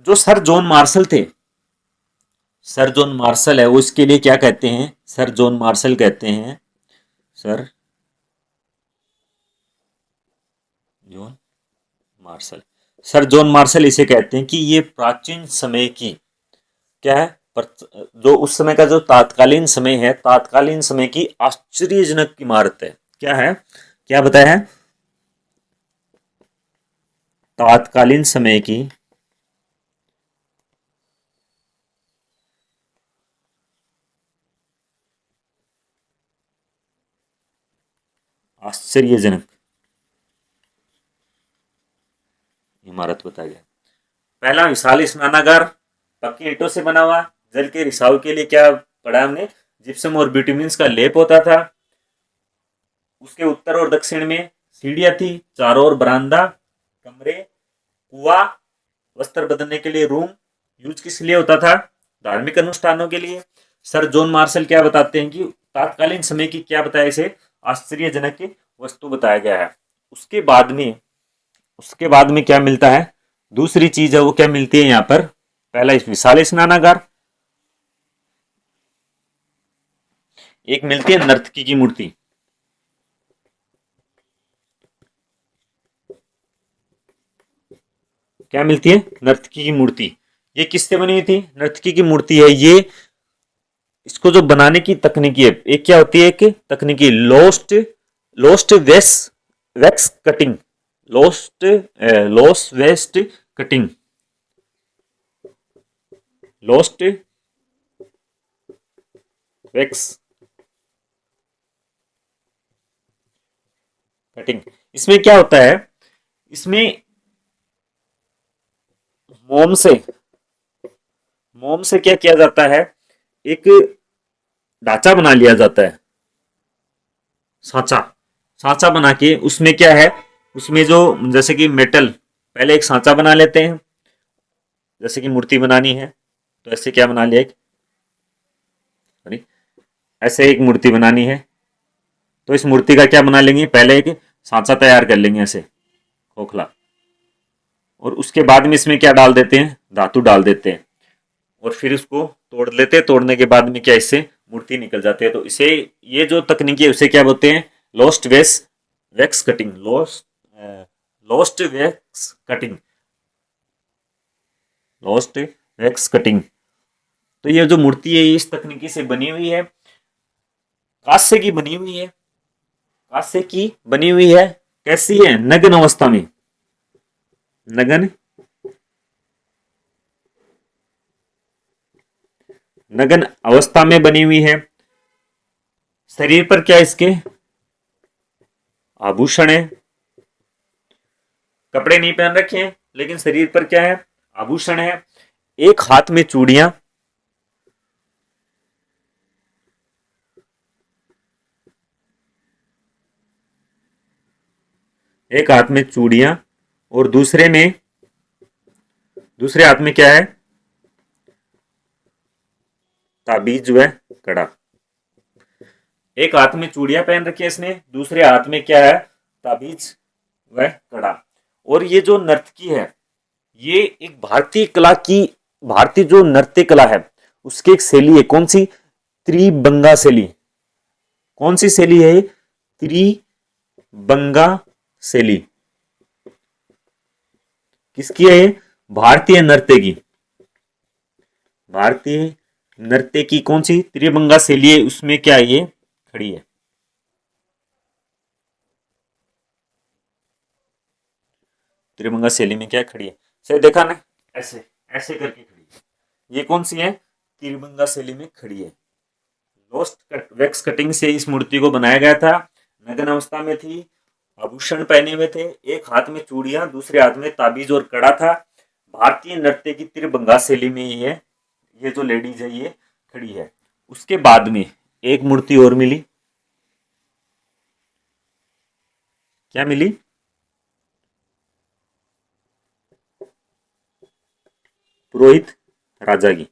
जो सर जॉन मार्शल थे, सर जॉन मार्शल है वो इसके लिए क्या कहते हैं, सर जॉन मार्शल कहते हैं, sir John Marshall, sir John Marshall इसे कहते हैं कि ये प्राचीन समय की क्या है, जो उस समय का जो तात्कालीन समय है, तात्कालीन समय की आश्चर्यजनक इमारत है। क्या है, क्या बताया है, तात्कालीन समय की आश्चर्यजनक इमारत बताया गया। पहला विशाल स्नानागार, पक्की ईंटों से बना हुआ, जल के रिसाव के लिए क्या पढ़ा हमने, जिप्सम और बिटुमिन्स का लेप होता था। उसके उत्तर और दक्षिण में सीढ़ियां थी, चारों ओर बरामदा, कमरे, कुआ, वस्त्र बदलने के लिए रूम। यूज किस लिए होता था, धार्मिक अनुष्ठानों के लिए। सर जॉन मार्शल क्या बताते हैं कि तात्कालीन समय की क्या बताया, इसे आश्चर्यजनक वस्तु बताया गया है। उसके बाद में क्या मिलता है, दूसरी चीज है वो क्या मिलती है यहाँ पर, पहला विशाल स्नानागार, एक मिलती है नर्तकी की मूर्ति। क्या मिलती है, नर्तकी की मूर्ति। ये किससे बनी हुई थी, नर्तकी की मूर्ति है ये। इसको जो बनाने की तकनीकी है, एक क्या होती है, एक तकनीकी lost lost wax wax cutting, lost loss waste cutting, lost wax cutting. इसमें क्या होता है, इसमें मोम से मोम से क्या किया जाता है, एक ढांचा बना लिया जाता है, सांचा सांचा बना के उसमें क्या है, उसमें जो जैसे कि मेटल, पहले एक सांचा बना लेते हैं, जैसे कि मूर्ति बनानी है तो ऐसे क्या बना लिया, एक सॉरी, ऐसे एक मूर्ति बनानी है तो इस मूर्ति का क्या बना लेंगे, पहले एक सांचा तैयार कर लेंगे ऐसे खोखला, और उसके बाद में इसमें क्या डाल देते हैं, धातु डाल देते हैं, और फिर उसको तोड़ लेते हैं। तोड़ने के बाद में क्या, इससे मूर्ति निकल जाती है। तो इसे, ये जो तकनीकी है उसे क्या बोलते हैं, lost wax wax cutting, lost wax cutting, lost wax cutting. तो ये जो मूर्ति है इस तकनीकी से बनी हुई है, कांस्य की बनी हुई है, कांस्य की बनी हुई है। कैसी है, नग्न अवस्था में, नग्न नग्न अवस्था में बनी हुई है। शरीर पर क्या इसके आभूषण है, कपड़े नहीं पहन रखे हैं लेकिन शरीर पर क्या है, आभूषण है। एक हाथ में चूड़ियां, एक हाथ में चूड़ियां, और दूसरे हाथ में क्या है, ताबीज व कड़ा। एक हाथ में चूड़ियां पहन रखी है इसने, दूसरे हाथ में क्या है, ताबीज व कड़ा। और ये जो नर्तकी है, ये एक भारतीय कला की, भारतीय जो नृत्य कला है उसकी एक शैली है, कौन सी, त्रिबंगा शैली। कौन सी शैली है, त्रिबंगा शैली। किसकी है ये, भारतीय नृत्य की, भारतीय नृत्य की कौन सी त्रिभंगा शैली है, उसमें क्या है, ये खड़ी है। त्रिभंगा शैली में क्या खड़ी है, से देखा ना, ऐसे ऐसे करके खड़ी है। ये कौन सी है? तिरभंगा शैली में खड़ी है। लोस्ट कट वैक्स कटिंग से इस मूर्ति को बनाया गया था। नग्न अवस्था में थी, आभूषण पहने हुए थे, एक हाथ में चूड़ियां, दूसरे हाथ में ताबीज और कड़ा था। भारतीय नृत्य की तिरभंगा शैली में ये जो लेडीज है ये खड़ी है। उसके बाद में एक मूर्ति और मिली। क्या मिली? पुरोहित राजा की।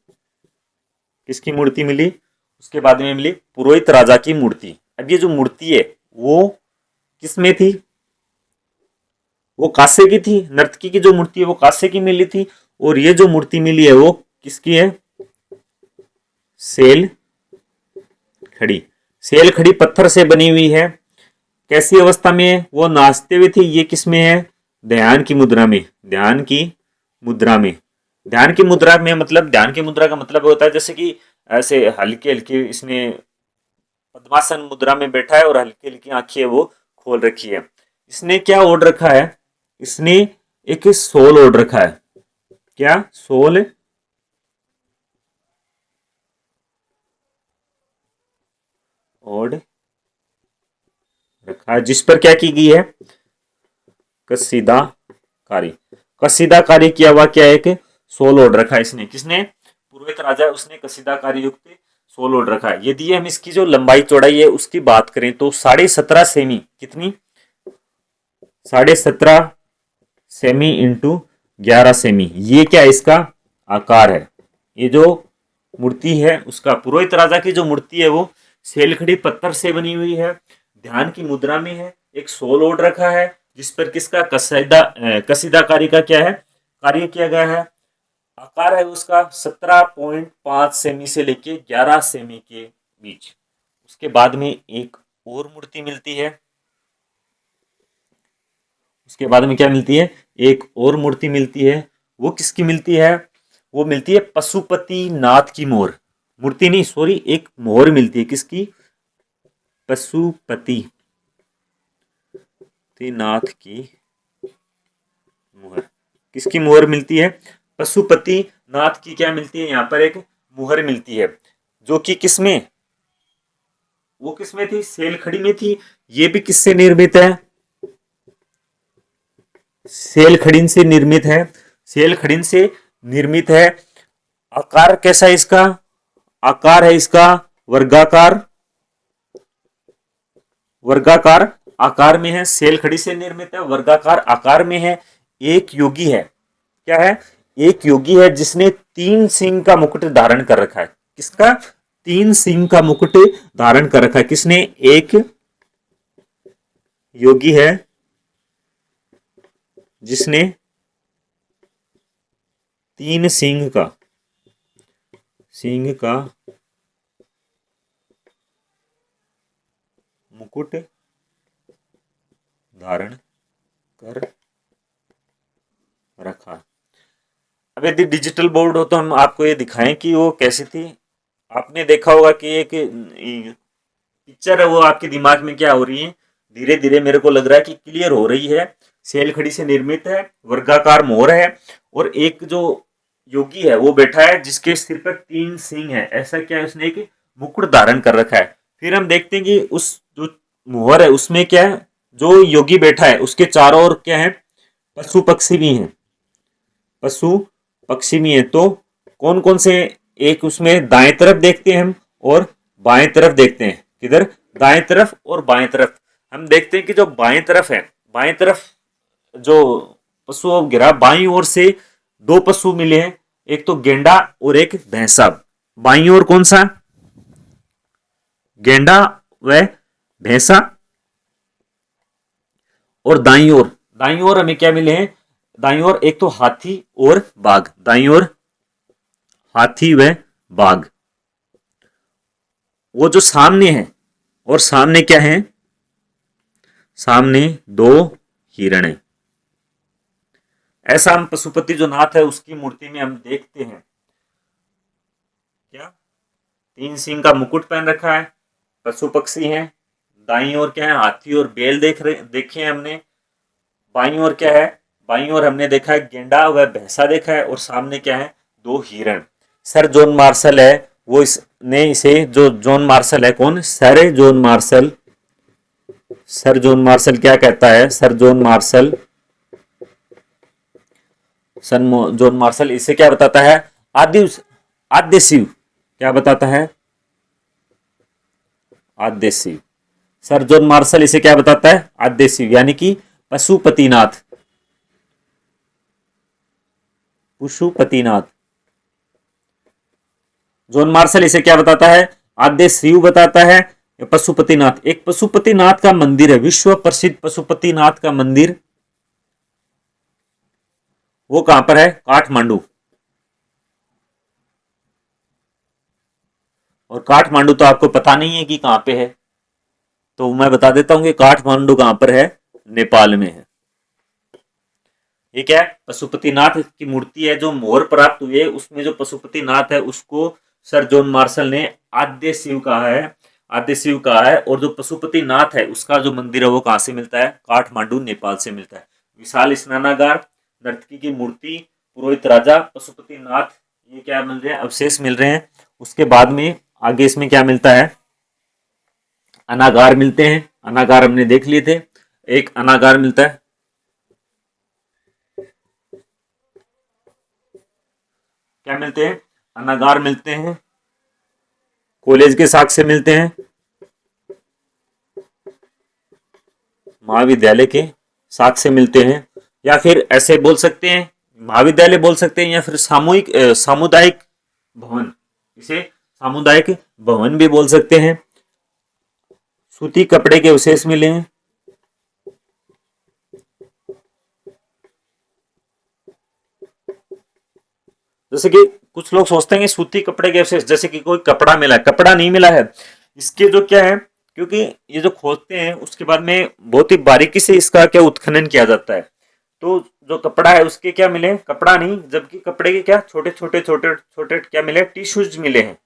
किसकी मूर्ति मिली? उसके बाद में मिली पुरोहित राजा की मूर्ति। अब ये जो मूर्ति है वो किस में थी? वो कांसे की थी। नर्तकी की जो मूर्ति है वो कांसे की मिली थी। और ये जो मूर्ति मिली है वो किसकी है? सेल खड़ी। सेल खड़ी पत्थर से बनी हुई है। कैसी अवस्था में है? वो नाचते हुए थे। ये किस में है? ध्यान की मुद्रा में। ध्यान की मुद्रा में। ध्यान की मुद्रा में मतलब, ध्यान की मुद्रा का मतलब होता है जैसे कि ऐसे हल्के हल्के इसने पद्मासन मुद्रा में बैठा है और हल्की हल्की आंखें वो खोल रखी है। इसने क्या ओढ़ रखा है? इसने एक सोल ओढ़ रखा है। क्या? सोल ओढ़ रखा है, जिस पर क्या की गई है? कसीदाकारी। कसीदाकारी किया हुआ क्या है? एक सोल ओढ़ रखा है इसने। किसने? पुरोहित राजा, उसने कसीदाकारी युक्त सोल ओढ़ रखा है। यदि हम इसकी जो लंबाई चौड़ाई है उसकी बात करें तो 17.5 सेमी। कितनी? 17.5 सेमी इंटू 11 सेमी। ये क्या इसका आकार है? ये जो मूर्ति है उसका, पुरोहित राजा की जो मूर्ति है वो सेलखड़ी पत्थर से बनी हुई है, ध्यान की मुद्रा में है, एक सोल ओढ़ रखा है जिस पर किसका कसीदाकारी का क्या है? कार्य किया गया है। आकार है उसका 17.5 सेमी से लेके 11 सेमी के बीच। उसके बाद में एक और मूर्ति मिलती है। उसके बाद में क्या मिलती है? एक और मूर्ति मिलती है। वो किसकी मिलती है? वो मिलती है पशुपति नाथ की मोर। मूर्ति नहीं, सॉरी, एक मोहर मिलती है। किसकी? पशुपति नाथ की मुहर। किसकी मुहर मिलती है? पशुपति नाथ की क्या मिलती है? यहाँ पर एक मुहर मिलती है जो कि किसमें? वो किसमें थी? सेलखड़ी में थी। ये भी किससे निर्मित है? सेलखड़िन से निर्मित है। सेलखड़िन से निर्मित है। आकार कैसा है इसका? आकार है इसका वर्गाकार। वर्गाकार आकार में है। सेलखड़ी से निर्मित है, वर्गाकार आकार में है। एक योगी है। क्या है? एक योगी है जिसने 3 सिंह का मुकुट धारण कर रखा है। किसका? 3 सिंह का मुकुट धारण कर रखा है। किसने? एक योगी है जिसने 3 सिंह का मुकुट धारण कर रखा। अब यदि डिजिटल बोर्ड हो तो हम आपको ये दिखाएं कि वो कैसी थी। आपने देखा होगा कि एक पिक्चर है वो आपके दिमाग में क्या हो रही है, धीरे धीरे मेरे को लग रहा है कि क्लियर हो रही है। सेलखड़ी से निर्मित है, वर्गाकार मोर है और एक जो योगी है वो बैठा है जिसके सिर पर 3 सिंह है। ऐसा क्या है? उसने एक मुकुट धारण कर रखा है। फिर हम देखते हैं कि उस जो मोहर है उसमें क्या है? जो योगी बैठा है उसके चारों ओर क्या है? पशु पक्षी भी हैं। पशु पक्षी भी हैं। तो कौन कौन से? एक उसमें दाएं तरफ देखते हैं हम और बाएं तरफ देखते हैं। किधर? दाएं तरफ और बाएं तरफ। हम देखते हैं कि जो बाएं तरफ है, बाएं तरफ जो पशु गिरा, बाईं ओर से 2 पशु मिले हैं, एक तो गेंडा और एक भैंसा। बाईं ओर कौन सा? गेंडा व भैंसा। और दाईं ओर हमें क्या मिले हैं? दाईं ओर एक तो हाथी और बाघ। दाईं ओर हाथी व बाघ। वो जो सामने है, और सामने क्या है? सामने 2 हिरण है। ऐसा हम पशुपति जो नाथ है उसकी मूर्ति में हम देखते हैं। क्या? 3 सिंह का मुकुट पहन रखा है, पशु पक्षी हैं। दाईं ओर क्या है? हाथी और बैल देखे हैं हमने। बाईं ओर क्या है? बाईं ओर हमने देखा है गेंडा व भैंसा देखा है, और सामने क्या है, दो हिरण। सर जॉन मार्शल है वो इसने इसे, जो जॉन मार्शल है, कौन, sir John Marshall, sir John Marshall क्या कहता है, सर जॉन मार्शल, सन जॉन मार्शल इसे क्या बताता है, आदि आद्य शिव, क्या बताता है, आद्य शिव। सर जॉन मार्शल इसे क्या बताता है, आद्य शिव, यानी कि पशुपतिनाथ, पशुपतिनाथ। जॉन मार्शल इसे क्या बताता है, आद्य शिव बताता है, या पशुपतिनाथ। एक पशुपतिनाथ का मंदिर है, विश्व प्रसिद्ध पशुपतिनाथ का मंदिर, वो कहां पर है, काठमांडू। और काठमांडू तो आपको पता नहीं है कि कहां पे है, तो मैं बता देता हूं कि काठमांडू कहां पर है, नेपाल में है। ये क्या है, पशुपतिनाथ की मूर्ति है, जो मोहर प्राप्त हुई है उसमें जो पशुपतिनाथ है उसको सर जॉन मार्शल ने आद्य शिव कहा है, आद्य शिव कहा है। और जो पशुपतिनाथ है उसका जो मंदिर है वो कहां से मिलता है, काठमांडू नेपाल से मिलता है। विशाल स्नानागार, नर्तकी की मूर्ति, पुरोहित राजा, पशुपतिनाथ, ये क्या मिल रहे हैं, अवशेष मिल रहे हैं। उसके बाद में आगे इसमें क्या मिलता है, अनागार मिलते हैं, अनागार हमने देख लिए थे, एक अनागार मिलता है, क्या मिलते हैं, अनागार मिलते हैं, कॉलेज के साक्ष्य मिलते हैं, महाविद्यालय के साक्ष्य मिलते हैं, या फिर ऐसे बोल सकते हैं, महाविद्यालय बोल सकते हैं, या फिर सामुदायिक भवन, इसे सामुदायिक भवन भी बोल सकते हैं। सूती कपड़े के अवशेष मिले हैं, जैसे कि कुछ लोग सोचते हैं कि सूती कपड़े के अवशेष, जैसे कि कोई कपड़ा मिला है, कपड़ा नहीं मिला है, इसके जो क्या है, क्योंकि ये जो खोदते हैं उसके बाद में बहुत ही बारीकी से इसका क्या उत्खनन किया जाता है, तो जो कपड़ा है उसके क्या मिले, कपड़ा नहीं, जबकि कपड़े के क्या छोटे छोटे छोटे छोटे क्या मिले, टिश्यूज मिले हैं।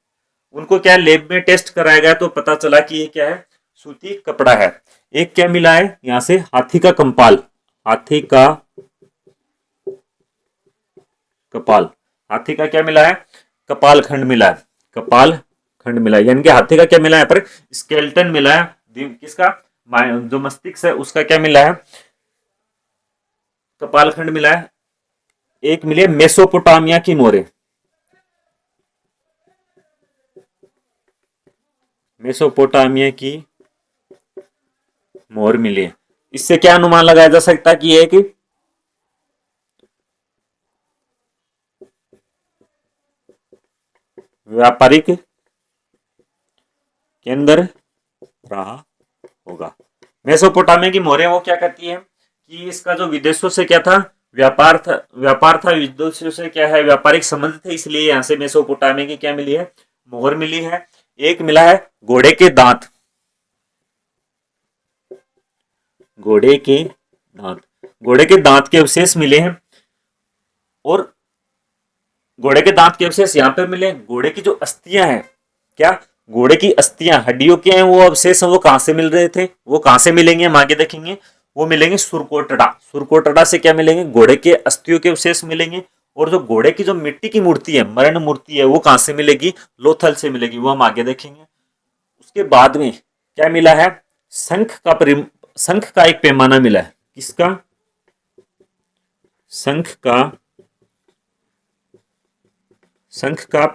उनको क्या लैब में टेस्ट कराया गया तो पता चला कि ये क्या है, सूती कपड़ा है। एक क्या मिला है यहां से, हाथी का कंपाल, हाथी का कपाल, हाथी का क्या मिला है, कपाल खंड मिला है, कपाल खंड मिला है, यानी कि हाथी का क्या मिला है, यहाँ पर स्केल्टन मिला है, किसका, जो मस्तिष्क है उसका क्या मिला है, कपाल खंड मिला है। एक मिले मेसोपोटामिया की मोहरें, मेसोपोटामिया की मोहर मिली है। इससे क्या अनुमान लगाया जा सकता है कि ये कि व्यापारिक केंद्र रहा होगा। मेसोपोटामिया की मोहरें वो क्या कहती है कि इसका जो विदेशों से क्या था, व्यापार था विदेशों से, क्या है, व्यापारिक संबंध थे, इसलिए यहां से मेसोपोटामिया की क्या मिली है, मोहर मिली है। एक मिला है घोड़े के दांत, घोड़े के दांत, घोड़े के दांत के अवशेष मिले हैं, और घोड़े के दांत के अवशेष यहाँ पर मिले। घोड़े की जो अस्थियां हैं, क्या, घोड़े की अस्थियां, हड्डियों के हैं वो अवशेष, वो कहां से मिल रहे थे, वो कहां से मिलेंगे हम आगे देखेंगे। वो मिलेंगे सुरकोटड़ा, सुरकोटड़ा से क्या मिलेंगे, घोड़े के अस्थियों के अवशेष मिलेंगे। और जो घोड़े की जो मिट्टी की मूर्ति है, मरण मूर्ति है, वो कहां से मिलेगी, लोथल से मिलेगी, वो हम आगे देखेंगे। उसके बाद में क्या मिला है, शंख का शंख का एक पैमाना मिला है, किसका, शंख का, शंख का,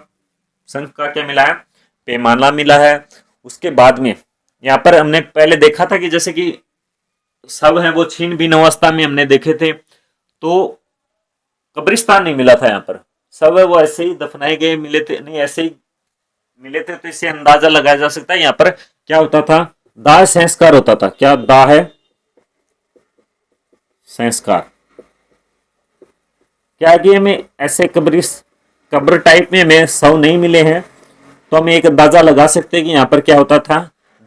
शंख का क्या मिला है, पैमाना मिला है। उसके बाद में यहाँ पर हमने पहले देखा था कि जैसे कि सब है वो छीन भिन्न अवस्था में हमने देखे थे, तो कब्रिस्तान नहीं मिला था यहाँ पर, सब है वो ऐसे ही दफनाए गए मिले थे, नहीं ऐसे ही मिले थे, तो इससे अंदाजा लगाया जा सकता है यहाँ पर क्या होता था, दाह संस्कार होता था। क्या दाह है संस्कार, क्या कि हमें ऐसे कब्र टाइप में हमें शव नहीं मिले हैं, तो हम एक अंदाजा लगा सकते हैं कि यहाँ पर क्या होता था,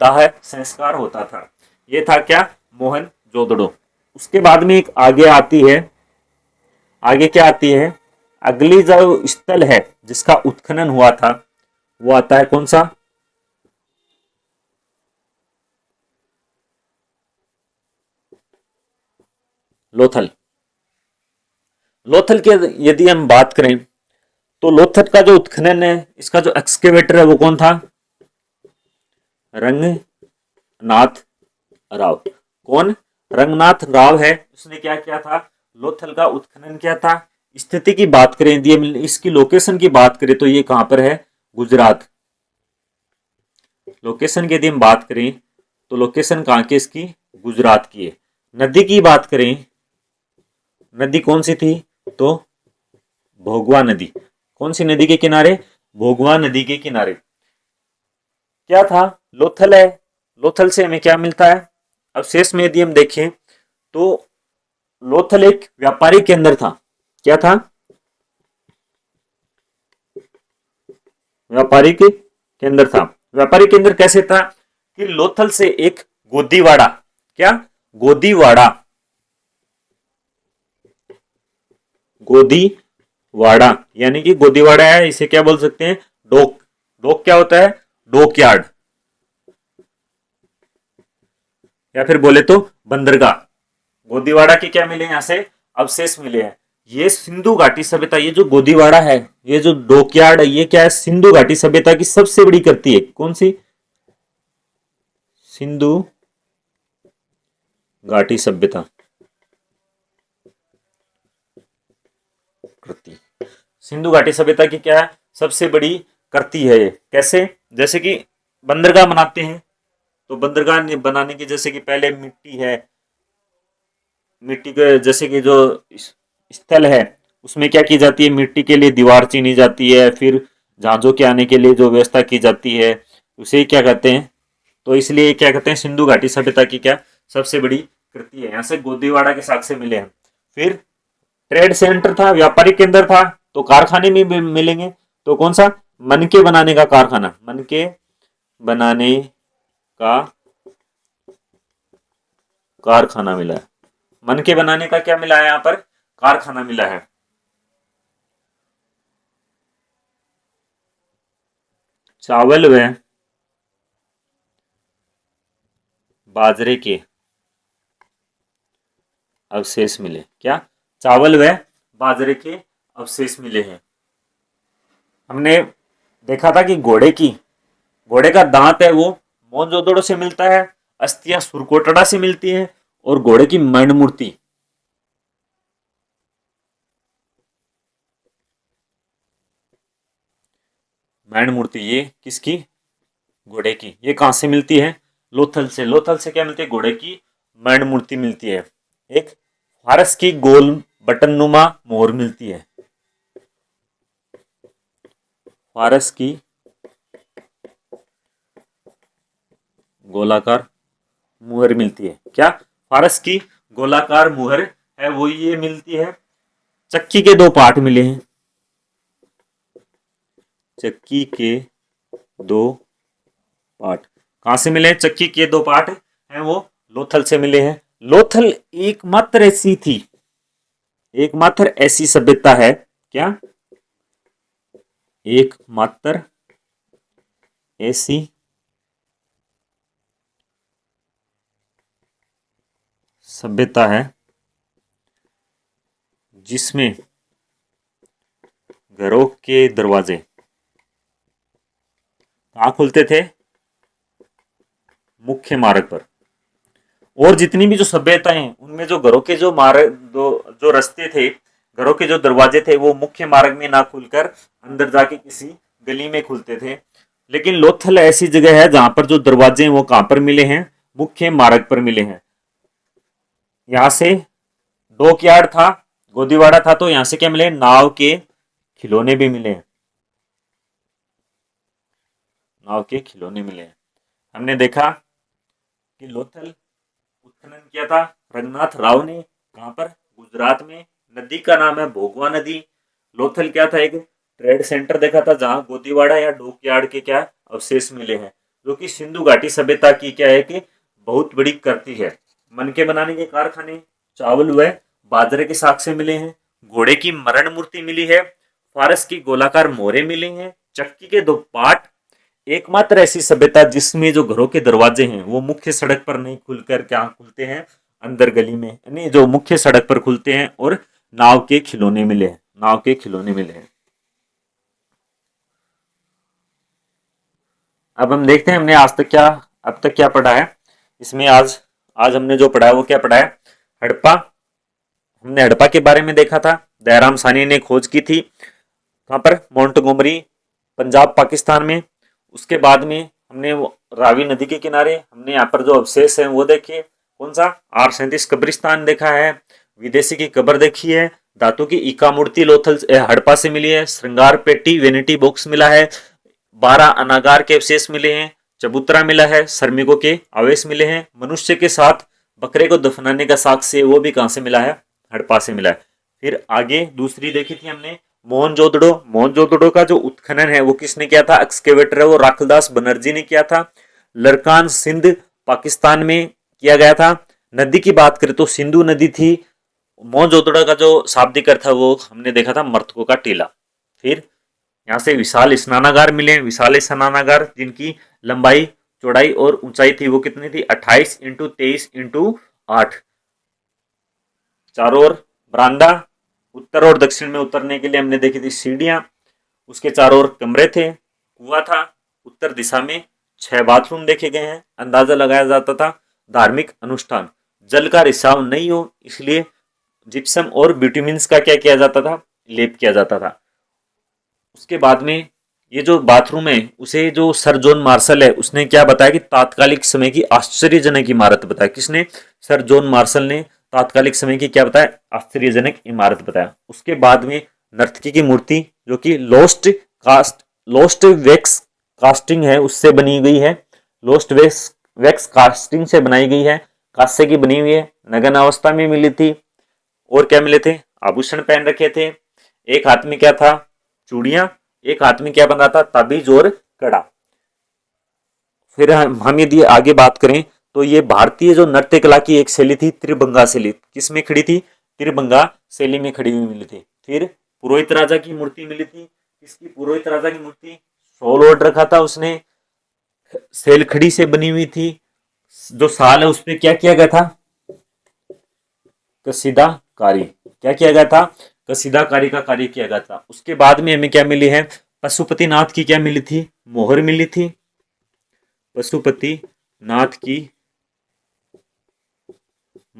दाह संस्कार होता था। ये था क्या, मोहन जोदड़ो। उसके बाद में एक आगे आती है, आगे क्या आती है, अगली जो स्थल है जिसका उत्खनन हुआ था वो आता है कौन सा, लोथल। लोथल के यदि हम बात करें तो लोथल का जो उत्खनन है, इसका जो एक्सकेवेटर है वो कौन था? रंगनाथ राव। कौन? रंगनाथ राव है। उसने क्या किया था? लोथल का उत्खनन किया था। स्थिति की बात करें, यदि इसकी लोकेशन की बात करें तो ये कहां पर है? गुजरात। लोकेशन की यदि हम बात करें तो लोकेशन कहां की इसकी? गुजरात की है। नदी की बात करें, नदी कौन सी थी? तो भोगवा नदी। कौन सी नदी के किनारे? भोगवा नदी के किनारे। क्या था? लोथल है। लोथल से हमें क्या मिलता है? अवशेष में यदि हम देखें तो लोथल एक व्यापारिक केंद्र था। क्या था? व्यापारिक केंद्र था। व्यापारिक केंद्र कैसे था कि लोथल से एक गोदीवाड़ा, क्या? गोदीवाड़ा, गोदीवाड़ा यानी कि गोदीवाड़ा है, इसे क्या बोल सकते हैं? डोक। डोक क्या होता है? डोकयार्ड, या फिर बोले तो बंदरगाह। गोदीवाड़ा के क्या मिले? यहां से अवशेष मिले हैं। ये सिंधु घाटी सभ्यता, ये जो गोदीवाड़ा है, ये जो डोकयार्ड है, ये क्या है? सिंधु घाटी सभ्यता की सबसे बड़ी कृति है। कौन सी? सिंधु घाटी सभ्यता कृति। सिंधु घाटी सभ्यता की क्या है? सबसे बड़ी कृति है ये। कैसे? जैसे कि बंदरगाह बनाते हैं, तो बंदरगाह बनाने की जैसे कि पहले मिट्टी है, मिट्टी के जैसे कि जो स्थल है उसमें क्या की जाती है? मिट्टी के लिए दीवार चीनी जाती है, फिर जहाजों के आने के लिए जो व्यवस्था की जाती है उसे क्या कहते हैं? तो इसलिए क्या कहते हैं? सिंधु घाटी सभ्यता की क्या सबसे बड़ी कृति है। यहाँ से गोदीवाड़ा के साक्ष्य मिले हैं। फिर ट्रेड सेंटर था, व्यापारिक केंद्र था, तो कारखाने में मिलेंगे। तो कौन सा? मनके बनाने का कारखाना, मनके बनाने का कारखाना मिला है। मनके बनाने का क्या मिला है? यहाँ पर कारखाना मिला है। चावल व बाजरे के अवशेष मिले। क्या? चावल व बाजरे के अवशेष मिले हैं। हमने देखा था कि घोड़े का दांत है वो मोहनजोदड़ो से मिलता है, अस्थियां सुरकोटड़ा से मिलती हैं, और घोड़े की मर्ण मूर्ति ये किसकी? घोड़े की। ये कहां से मिलती है? लोथल से। लोथल से क्या मिलती है? घोड़े की मर्ण मूर्ति मिलती है। एक फारस की गोल बटननुमा मोहर मिलती है। फारस की गोलाकार मुहर मिलती है। क्या? फारस की गोलाकार मुहर है वो ये मिलती है। चक्की के दो पार्ट मिले हैं। चक्की के दो पार्ट कहां से मिले हैं? चक्की के दो पार्ट हैं वो लोथल से मिले हैं। लोथल एकमात्र ऐसी थी, एकमात्र ऐसी सभ्यता है। क्या? एकमात्र ऐसी सभ्यता है जिसमें घरों के दरवाजे कहां खुलते थे? मुख्य मार्ग पर। और जितनी भी जो सभ्यताएं हैं उनमें जो घरों के जो मार्ग जो रास्ते थे, घरों के जो दरवाजे थे वो मुख्य मार्ग में ना खुलकर अंदर जाके किसी गली में खुलते थे। लेकिन लोथल ऐसी जगह है जहां पर जो दरवाजे हैं वो कहां पर मिले हैं? मुख्य मार्ग पर मिले हैं। यहां से डोकयार्ड था, गोदीवाड़ा था, तो यहां से क्या मिले? नाव के खिलौने भी मिले हैं। नाव के खिलौने मिले हैं। हमने देखा कि लोथल उत्खनन किया था रंगनाथ राव ने। कहां पर? गुजरात में। नदी का नाम है भोगवा नदी। लोथल क्या था? एक ट्रेड सेंटर देखा था जहां गोदीवाड़ा या डोकयार्ड के क्या अवशेष मिले हैं, जो कि सिंधु घाटी सभ्यता की क्या है कि बहुत बड़ी कृति है। मनके बनाने के कारखाने, चावल व बाजरे के साक्ष्य मिले हैं, घोड़े की मरण मूर्ति मिली है, फारस की गोलाकार मोहरें मिली हैं, चक्की के दो पार्ट। एकमात्र ऐसी सभ्यता जिसमें जो घरों के दरवाजे हैं वो मुख्य सड़क पर नहीं खुलकर क्या खुलते हैं? अंदर गली में, नहीं, जो मुख्य सड़क पर खुलते हैं और नाव के खिलौने मिले हैं, नाव के खिलौने मिले हैं। अब हम देखते हैं हमने अब तक क्या पढ़ा है। इसमें आज आज हमने जो पढ़ा है वो क्या पढ़ा है? हड़प्पा। हमने हड़प्पा के बारे में देखा था, दयाराम साहनी ने खोज की थी। कहाँ पर? मोंटगोमरी, पंजाब, पाकिस्तान में। उसके बाद में हमने रावी नदी के किनारे हमने यहाँ पर जो अवशेष हैं वो देखे। कौन सा? R37 कब्रिस्तान देखा है, विदेशी की कब्र देखी है, धातु की इका मूर्ति लोथल हड़प्पा से मिली है, श्रृंगार पेटी वेनिटी बॉक्स मिला है, 12 अनागार के अवशेष मिले हैं, चबूतरा मिला है, श्रमिकों के आवेश मिले हैं, मनुष्य के साथ बकरे को दफनाने का साक्ष्य वो भी कहाँ से मिला है? हड़प्पा से मिला है। फिर आगे दूसरी देखी थी हमने मोहनजोदड़ो। मोहनजोदड़ो का जो उत्खनन है वो किसने किया था? एक्सकेवेटर है वो राखलदास बनर्जी ने किया था। लरकान सिंध पाकिस्तान में किया गया था। नदी की बात करें तो सिंधु नदी थी। मोहनजोदड़ो का जो शाब्दिक अर्थ था वो हमने देखा था मृतकों का टीला। फिर यहाँ से विशाल स्नानागार मिले, विशाल स्नानागार जिनकी लंबाई, चौड़ाई और ऊंचाई थी वो कितनी थी? 28 इंटू 23 इंटू 8। चारों ओर बरामदा, उत्तर और दक्षिण में उतरने के लिए हमने देखी थी सीढ़ियां, उसके चारों ओर कमरे थे, कुआं था, उत्तर दिशा में 6 बाथरूम देखे गए हैं। अंदाजा लगाया जाता था धार्मिक अनुष्ठान, जल का रिसाव नहीं हो इसलिए जिप्सम और बिटुमिन्स का क्या किया जाता था? लेप किया जाता था। उसके बाद में ये जो बाथरूम है उसे जो सर जॉन मार्शल है उसने क्या बताया कि तात्कालिक समय की आश्चर्यजनक इमारत बताया। किसने? सर जॉन मार्शल ने तात्कालिक समय की क्या बताया? आश्चर्यजनक इमारत बताया। उसके बाद में नर्तकी की मूर्ति जो कि लोस्ट वैक्स कास्टिंग है उससे बनी गई है, लोस्ट वैक्स कास्टिंग से बनाई गई है, कांस्य की बनी हुई है, नग्न अवस्था में मिली थी। और क्या मिले थे? आभूषण पहन रखे थे। एक हाथ में क्या था? चूड़ियां। एक हाथ में क्या बना था? ताबीज और कड़ा। फिर हम यदि आगे बात करें तो ये भारतीय जो नृत्य कला की एक शैली थी त्रिभंगा शैली। किस में खड़ी थी? त्रिभंगा शैली में खड़ी हुई मिली थी। फिर पुरोहित राजा की मूर्ति मिली थी। किसकी? पुरोहित राजा की मूर्ति। शॉल ओढ़ रखा था उसने, सेलखड़ी से बनी हुई थी। जो साल है उसपे क्या किया गया था? कसीदाकारी। क्या किया गया था? कसीदाकारी का कार्य किया गया था। उसके बाद में हमें क्या मिली है? पशुपतिनाथ की क्या मिली थी? मोहर मिली थी। पशुपतिनाथ की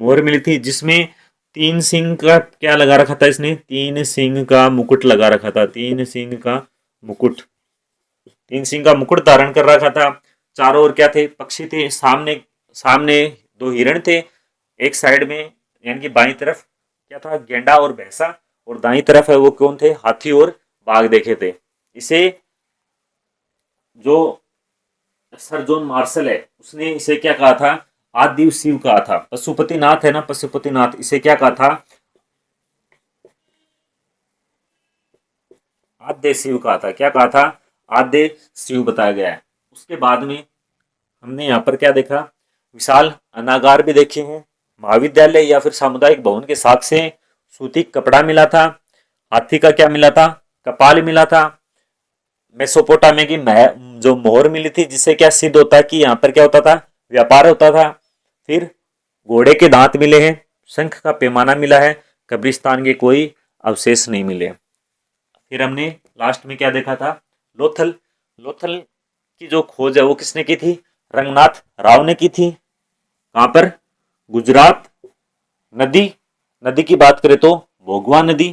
मोहर मिली थी जिसमें 3 सिंह का क्या लगा रखा था? इसने 3 सिंह का मुकुट लगा रखा था। 3 सिंह का मुकुट, 3 सिंह का मुकुट धारण कर रखा था। चारों ओर क्या थे? पक्षी थे। सामने सामने 2 हिरण थे। एक साइड में यानी कि बाईं तरफ क्या था? गेंडा और भैंसा। और दाईं तरफ है वो कौन थे? हाथी और बाघ देखे थे। इसे जो सर जॉन मार्शल है उसने इसे क्या कहा था? आदि शिव कहा था। पशुपतिनाथ है ना, पशुपतिनाथ, इसे क्या कहा था? आद्य शिव कहा था। क्या कहा था? आद्य शिव बताया गया है। उसके बाद में हमने यहाँ पर क्या देखा? विशाल अनागार भी देखे हैं। महाविद्यालय या फिर सामुदायिक भवन के साथ से सूती कपड़ा मिला था। हाथी का क्या मिला था? कपाल मिला था। मेसोपोटामिया की जो मोहर मिली थी जिससे क्या सिद्ध होता है कि यहाँ पर क्या होता था? व्यापार होता था। फिर घोड़े के दांत मिले हैं। शंख का पैमाना मिला है। कब्रिस्तान के कोई अवशेष नहीं मिले। फिर हमने लास्ट में क्या देखा था? लोथल। लोथल की जो खोज है वो किसने की थी? रंगनाथ राव ने की थी। कहां पर? गुजरात। नदी की बात करें तो भोगवा नदी।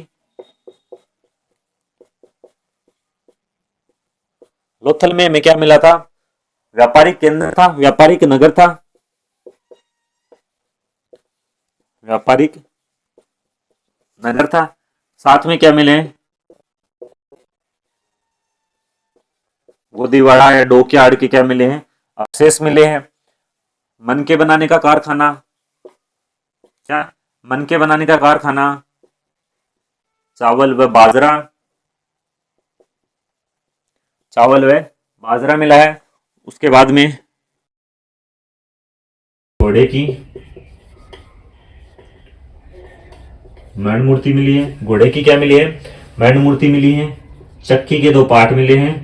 लोथल में हमें क्या मिला था? व्यापारिक केंद्र था, व्यापारिक नगर था, व्यापारिक नगर था। साथ में क्या मिले? गोदीवाड़ा या डोकियाड़ के क्या मिले हैं? अवशेष मिले हैं। मनके बनाने का कारखाना, क्या? मनके बनाने का कारखाना, चावल व बाजरा, चावल व बाजरा मिला है। उसके बाद में घोड़े की मरण मूर्ति मिली है। घोड़े की क्या मिली है? मरण मूर्ति मिली है। चक्की के 2 पार्ट मिले हैं।